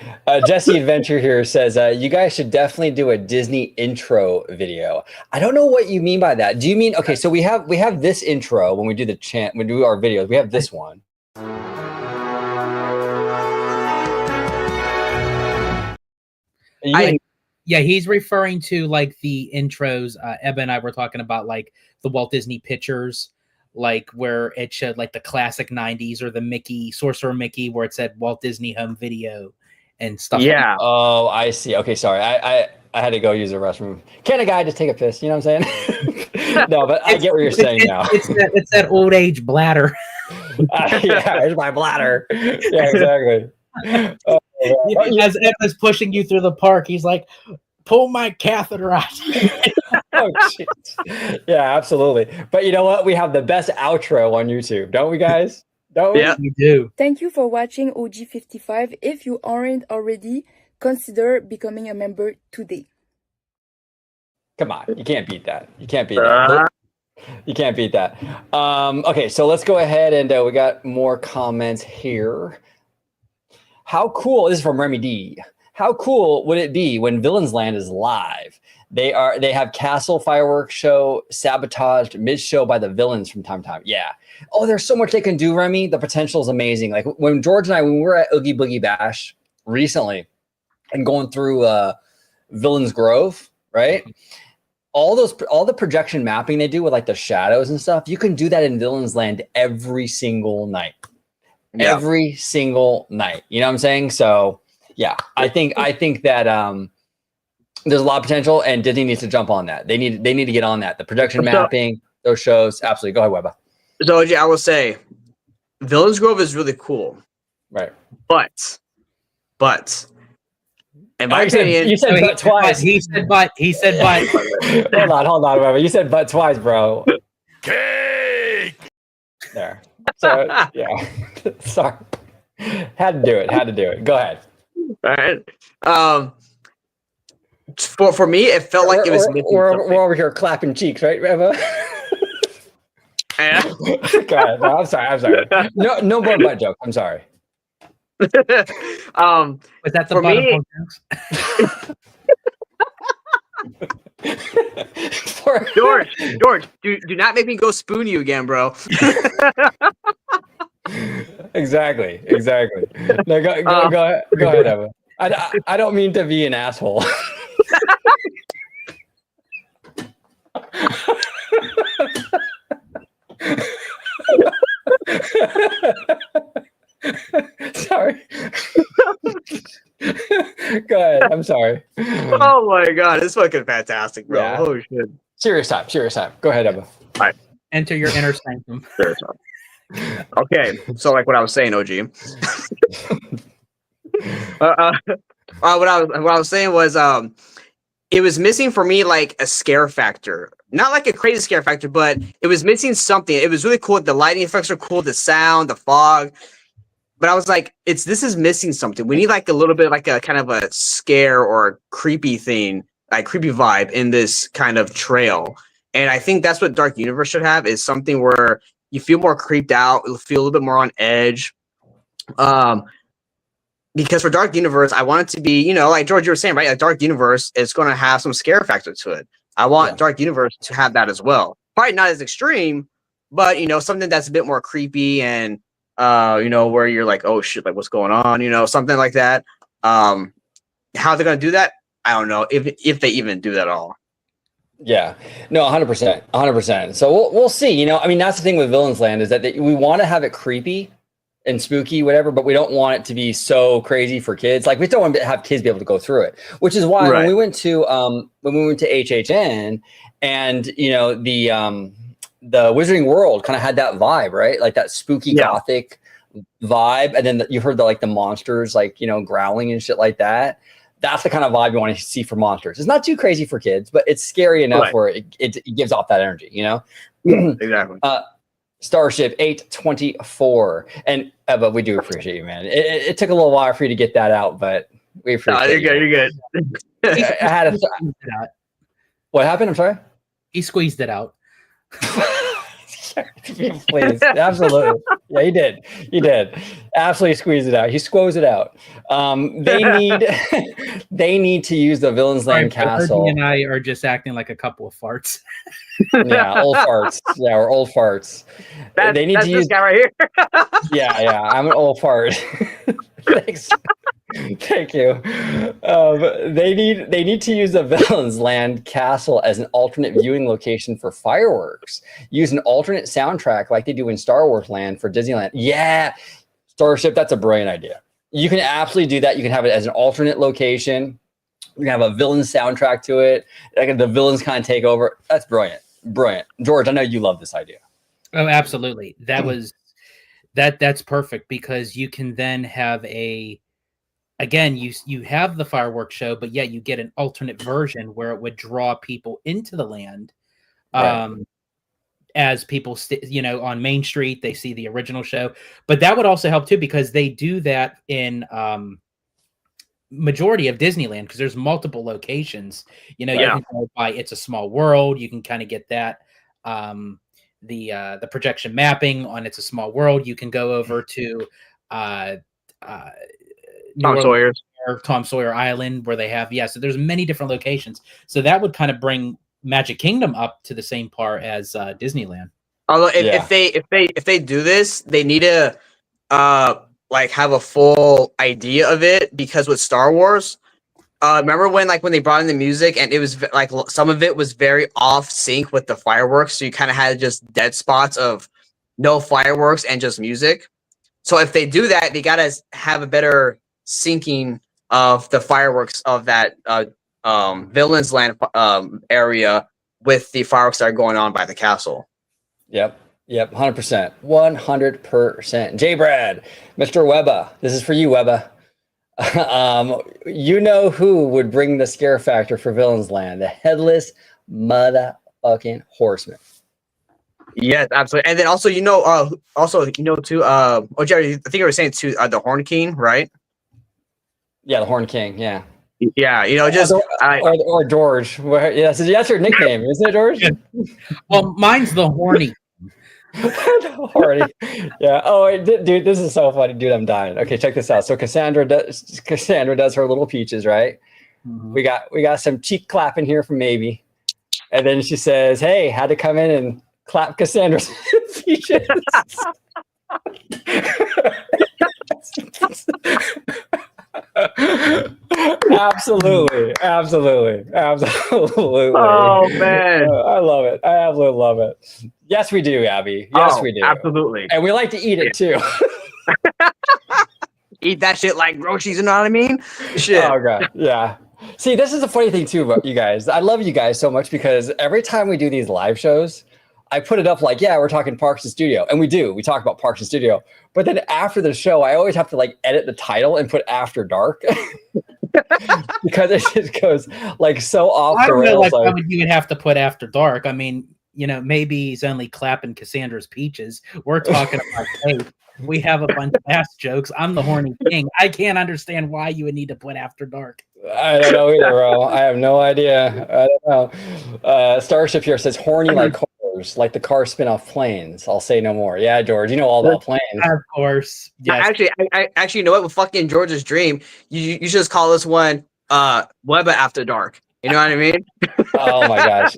Jesse Adventure here says, you guys should definitely do a Disney intro video. I don't know what you mean by that. Do you mean, okay, so we have this intro when we do when we do our videos. We have this one. Yeah, he's referring to like the intros. Ebba and I were talking about like the Walt Disney pictures, like where it showed like the classic 90s or the Mickey, Sorcerer Mickey, where it said Walt Disney Home Video and stuff. Yeah. Like Oh, I see. Okay, sorry. I had to go use the restroom. Can a guy just take a piss? You know what I'm saying? No, but I get what you're saying now. It's that old age bladder. Yeah, it's my bladder. Yeah, exactly. As Emma's pushing you through the park, he's like, pull my catheter out. Oh, shit. Yeah, absolutely. But you know what? We have the best outro on YouTube, don't we, guys? Don't we? Yeah, we do. Thank you for watching OG55. If you aren't already, consider becoming a member today. Come on, you can't beat that. You can't beat that. You can't beat that. Okay, so let's go ahead and we got more comments here. How cool, this is from Remy D. How cool would it be when Villains Land is live? They have castle fireworks show sabotaged mid-show by the villains from time to time. Yeah. Oh, there's so much they can do, Remy. The potential is amazing. Like when George and when we were at Oogie Boogie Bash recently and going through Villains Grove, right? All the projection mapping they do with like the shadows and stuff, you can do that in Villains Land every single night. Yeah. Every single night. You know what I'm saying? So yeah, I think that there's a lot of potential and Disney needs to jump on that. They need to get on that. The production mapping, those shows, absolutely. Go ahead, Webba. So I will say Villains Grove is really cool. Right. But in my opinion, you said but twice. He said but. Hold on, Webba. You said but twice, bro. Cake. There. So yeah. Sorry. Had to do it. Go ahead. All right. For me, it felt like it was. We're over here clapping cheeks, right, Webba? Yeah. Go ahead. No, I'm sorry. No more butt jokes. I'm sorry. Was that the bottom George, do not make me go spoon you again, bro. Exactly. No, go ahead, Emma. I don't mean to be an asshole. Sorry. Go ahead. I'm sorry. Oh my god, it's fucking fantastic, bro. Yeah. Oh shit. Serious time. Go ahead, Emma. All right. Enter your inner sanctum. Okay, so like what I was saying, OG. What I was saying was it was missing for me like a scare factor. Not like a crazy scare factor, but it was missing something. It was really cool. The lighting effects are cool, the sound, the fog. But I was like, this is missing something. We need like a little bit like a kind of a scare or creepy thing, like creepy vibe in this kind of trail. And I think that's what Dark Universe should have, is something where you feel more creeped out, you feel a little bit more on edge. Because for Dark Universe, I want it to be, like George, you were saying, right? A Dark Universe is going to have some scare factor to it. I want Dark Universe to have that as well. Probably not as extreme, but something that's a bit more creepy and where you're like, oh shit, like what's going on? Something like that. How they're going to do that, I don't know if they even do that at all. Yeah, no, 100%, 100%. So we'll see. I mean, that's the thing with Villains Land is that we want to have it creepy and spooky, whatever, but we don't want it to be so crazy for kids. Like we don't want to have kids be able to go through it, which is why when we went to HHN and the Wizarding World kind of had that vibe, right? Like that spooky gothic vibe, and then you heard the monsters growling and shit like that. That's the kind of vibe you want to see for monsters. It's not too crazy for kids, but it's scary enough where it gives off that energy, Yeah, exactly. Starship 824. And but we do appreciate you, man. It took a little while for you to get that out, but we appreciate you're good. I had what happened? I'm sorry? He squeezed it out. Please. Absolutely. Yeah, he did. He did. Absolutely squeeze it out. He squoze it out. They need to use the Villains Land Castle. And I are just acting like a couple of farts. Yeah, old farts. Yeah, we're old farts. They need to use this guy right here. yeah, I'm an old fart. Thanks. Thank you. They need to use the Villains Land Castle as an alternate viewing location for fireworks. Use an alternate soundtrack like they do in Star Wars Land for Disneyland. Yeah, Starship, that's a brilliant idea. You can absolutely do that. You can have it as an alternate location. You can have a villain soundtrack to it. Like the villains kind of take over. That's brilliant. Brilliant. George, I know you love this idea. Oh, absolutely. That's perfect because you can then have again, you have the fireworks show, but yet you get an alternate version where it would draw people into the land. As people, on Main Street, they see the original show, but that would also help too, because they do that in majority of Disneyland, because there's multiple locations, you can go by It's a Small World. You can kind of get that, the projection mapping on It's a Small World. You can go over to, Tom Sawyer Island, where they have so there's many different locations, so that would kind of bring Magic Kingdom up to the same par as Disneyland. Although if they do this, they need to have a full idea of it, because with Star Wars, remember when they brought in the music and it was some of it was very off sync with the fireworks, so you kind of had just dead spots of no fireworks and just music. So if they do that, they gotta have a better syncing of the fireworks of that Villains Land area with the fireworks that are going on by the castle. Yep, 100%, 100%. J. Brad, Mr. Webba, this is for you, Webba. Who would bring the scare factor for Villains Land? The headless motherfucking horseman. Yes, absolutely. And then also, too, Jerry, I think you were saying too, the Horn King, right? Yeah, the Horn King. Yeah. Yeah, or George. Yes, that's your nickname, isn't it, George? Well, mine's the Horny. Horny. Yeah. Oh, dude, this is so funny, dude. I'm dying. Okay, check this out. So Cassandra does her little peaches, right? Mm-hmm. We got some cheek clapping here from Maybe, and then she says, "Hey, had to come in and clap Cassandra's peaches." Absolutely. Oh man, I love it. I absolutely love it. Yes, we do, Abby. Yes, we do. Absolutely. And we like to eat it too. Eat that shit like groceries, you know what I mean? Shit. Oh god, yeah. See, this is the funny thing too about you guys. I love you guys so much because every time we do these live shows, I put it up like, we're talking Parks and Studio. And we do. We talk about Parks and Studio. But then after the show, I always have to edit the title and put After Dark. Because it just goes so off the rails. Why would you have to put After Dark? I mean, maybe he's only clapping Cassandra's peaches. We're talking about tape. We have a bunch of ass jokes. I'm the Horny King. I can't understand why you would need to put After Dark. I don't know either, bro. I have no idea. I don't know. Starship here says horny like horrors. Motors, like the car spin-off planes. I'll say no more. Yeah, George, you know all about planes. Of course. Yes. Actually, you know what? With fucking George's dream, you should just call this one Webba After Dark. You know what I mean? Oh my gosh.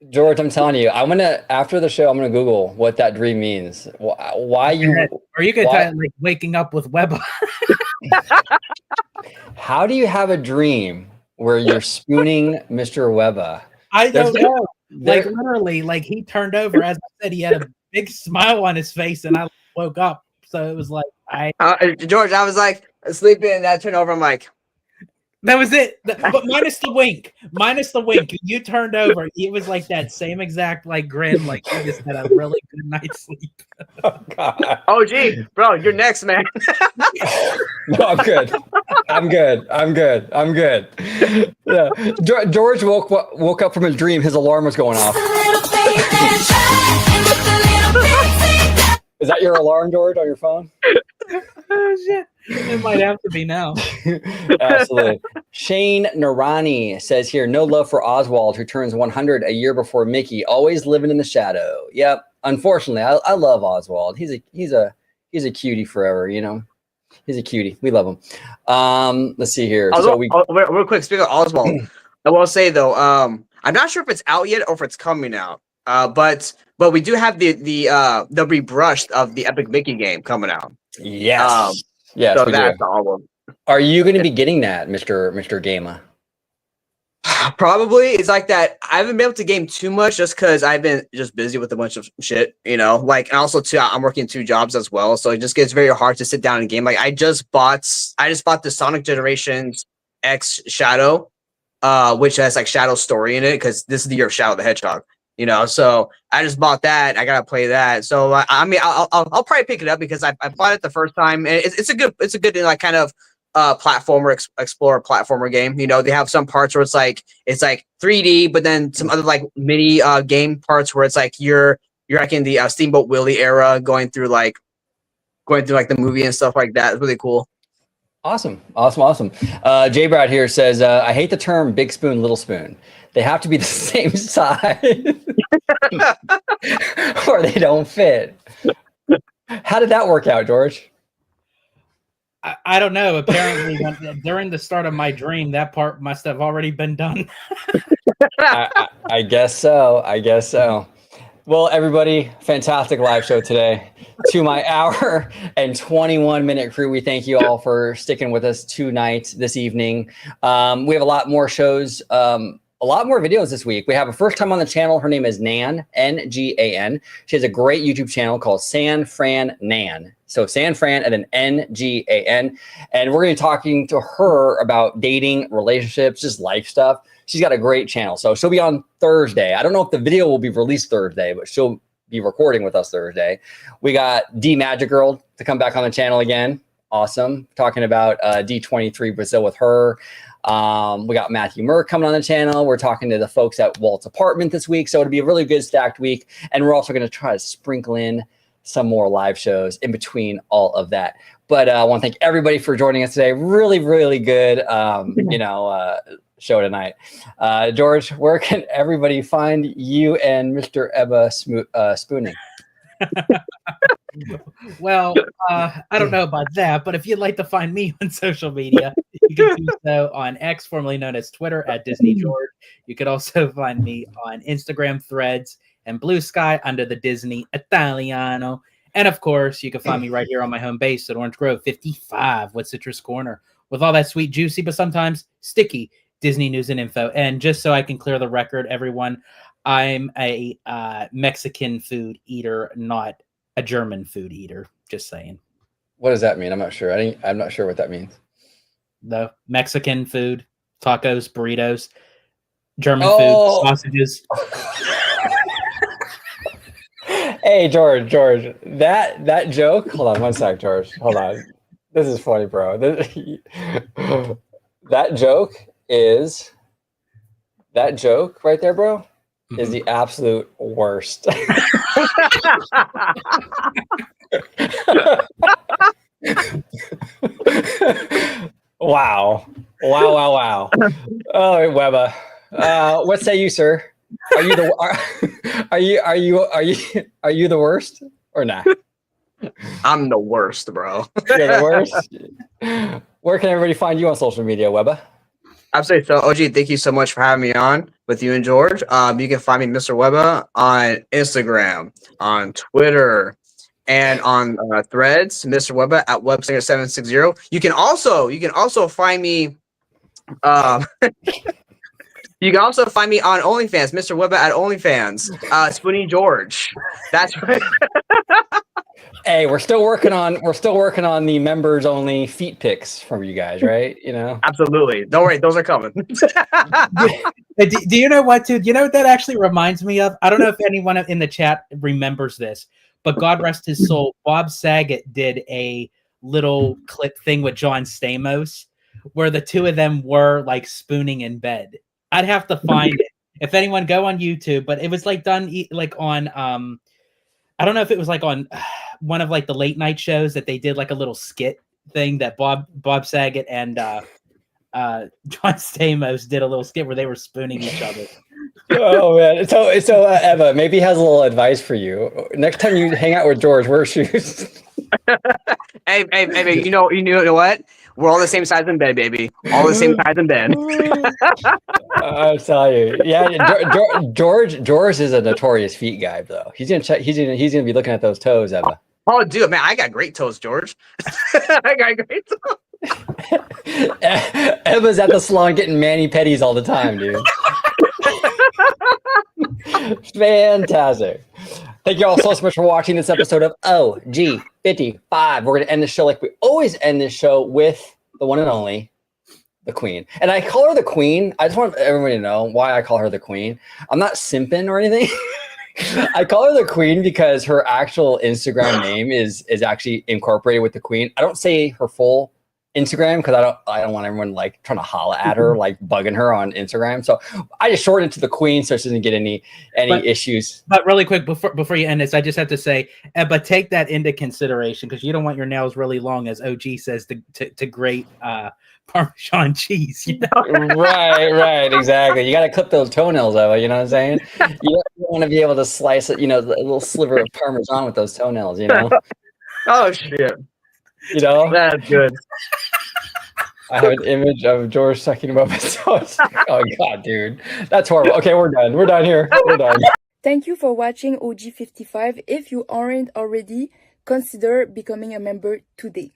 George, I'm telling you, after the show, I'm gonna Google what that dream means. Why you? Or you could try like waking up with Webba. How do you have a dream where you're spooning Mr. Webba? I don't know. Like literally, like he turned over. As I said, he had a big smile on his face, and I woke up. So it was like George, I was like sleeping, and I turned over. I'm like, that was it. But minus the wink. Minus the wink. You turned over. It was like that same exact like grin. Like you just had a really good night's sleep. Oh God. oh gee, bro, you're next, man. No, I'm good. I'm good. Yeah. George woke up from his dream. His alarm was going off. Is that your alarm, George, on your phone? Oh shit. It might have to be now. Absolutely. Shane Narani says here, no love for Oswald, who turns 100 a year before Mickey, always living in the shadow. Yep. Unfortunately, I love Oswald. He's a cutie forever, you know. He's a cutie. We love him. Let's see here. Real quick, speaking of Oswald, I will say though, I'm not sure if it's out yet or if it's coming out. But we do have the rebrushed of the Epic Mickey game coming out. Yes. Yes. So that's all. Are you going to be getting that, Mr. Gamer? Probably. It's like that. I haven't been able to game too much just because I've been just busy with a bunch of shit, you know. Like, and also too, I'm working 2 jobs as well, so it just gets very hard to sit down and game. Like, I just bought the Sonic Generations X Shadow, which has like Shadow Story in it because this is the year of Shadow the Hedgehog. You know, so I just bought that. I gotta play that. So I mean, I'll probably pick it up because I bought it the first time, and it's a good like kind of platformer explorer platformer game. You know, they have some parts where it's like 3D, but then some other like mini game parts where it's like you're like in the Steamboat Willie era, going through like the movie and stuff like that. It's really cool. Awesome. Jay Brad here says, I hate the term big spoon, little spoon. They have to be the same size or they don't fit. How did that work out, George? I don't know. Apparently, during the start of my dream, that part must have already been done. I guess so. Well, everybody, fantastic live show today. To my hour and 21-minute crew, we thank you all for sticking with us tonight, this evening. We have a lot more shows, a lot more videos this week. We have a first time on the channel. Her name is Nan, N-G-A-N. She has a great YouTube channel called San Fran Nan. So San Fran and an N-G-A-N. And we're going to be talking to her about dating, relationships, just life stuff. She's got a great channel. So she'll be on Thursday. I don't know if the video will be released Thursday, but she'll be recording with us Thursday. We got D Magic Girl to come back on the channel again. Awesome. Talking about D23 Brazil with her. We got Matthew Murr coming on the channel. We're talking to the folks at Walt's apartment this week. So it'll be a really good stacked week. And we're also going to try to sprinkle in some more live shows in between all of that. But I want to thank everybody for joining us today. Really, really good, show tonight. George, where can everybody find you and Mr. Ebba spooning? Well, I don't know about that, but if you'd like to find me on social media, you can do so on X, formerly known as Twitter, at Disney George. You could also find me on Instagram, Threads, and Blue Sky under the Disney Italiano. And of course, you can find me right here on my home base at Orange Grove 55 with Citrus Corner, with all that sweet, juicy, but sometimes sticky Disney news and info. And just so I can clear the record, everyone, I'm a Mexican food eater, not a German food eater. Just saying. What does that mean? I'm not sure. I'm not sure what that means. The Mexican food, tacos, burritos, German food, sausages. Hey, George, that joke. Hold on one sec, George. Hold on. This is funny, bro. That joke right there, bro, is the absolute worst. Wow. Oh, Webba. What say you, sir? Are you the are you the worst or not? I'm the worst, bro. You're the worst. Where can everybody find you on social media, Webba? Absolutely. So, OG, thank you so much for having me on with you and George. You can find me, Mr. Webba, on Instagram, on Twitter, and on Threads, Mr. Webba at Websinger760. You can also find me. You can also find me on OnlyFans, Mr. Webba at OnlyFans. Spoonie George. That's right. Hey, we're still working on the members only feet pics from you guys, right? You know. Absolutely. Don't worry, those are coming. Do you know what, dude? You know what that actually reminds me of? I don't know if anyone in the chat remembers this, but God rest his soul, Bob Saget did a little clip thing with John Stamos where the two of them were like spooning in bed. I'd have to find it. If anyone go on YouTube, but it was like done like on I don't know if it was like on one of like the late night shows that they did like a little skit thing that Bob Saget and John Stamos did a little skit where they were spooning each other. Oh man! So Eva, maybe has a little advice for you. Next time you hang out with George, wear shoes. Hey, you know what? We're all the same size in bed, baby. All the same size in bed. I'll tell you. Yeah, George is a notorious feet guy, though. He's gonna check. He's gonna be looking at those toes, Eva. Oh, dude, man, I got great toes, George. I got great toes. Eva's at the salon getting mani-pedis all the time, dude. Fantastic. Thank you all so much for watching this episode of OG55. We're going to end the show like we always end this show with the one and only, the Queen. And I call her the Queen. I just want everybody to know why I call her the Queen. I'm not simping or anything. I call her the Queen because her actual Instagram name is actually incorporated with the Queen. I don't say her full Instagram because I don't want everyone like trying to holla at her, like bugging her on Instagram. So I just shortened it to the Queen so she doesn't get any issues. But really quick before you end this, I just have to say, but take that into consideration because you don't want your nails really long, as OG says, to grate Parmesan cheese. You know? Right, exactly. You got to clip those toenails out. You know what I'm saying? You don't want to be able to slice it, a little sliver of Parmesan with those toenails. Oh shit. That's good. I have an image of George sucking above his toes. Oh god, dude, that's horrible. Okay, we're done. We're done here. We're done. Thank you for watching OG55. If you aren't already, consider becoming a member today.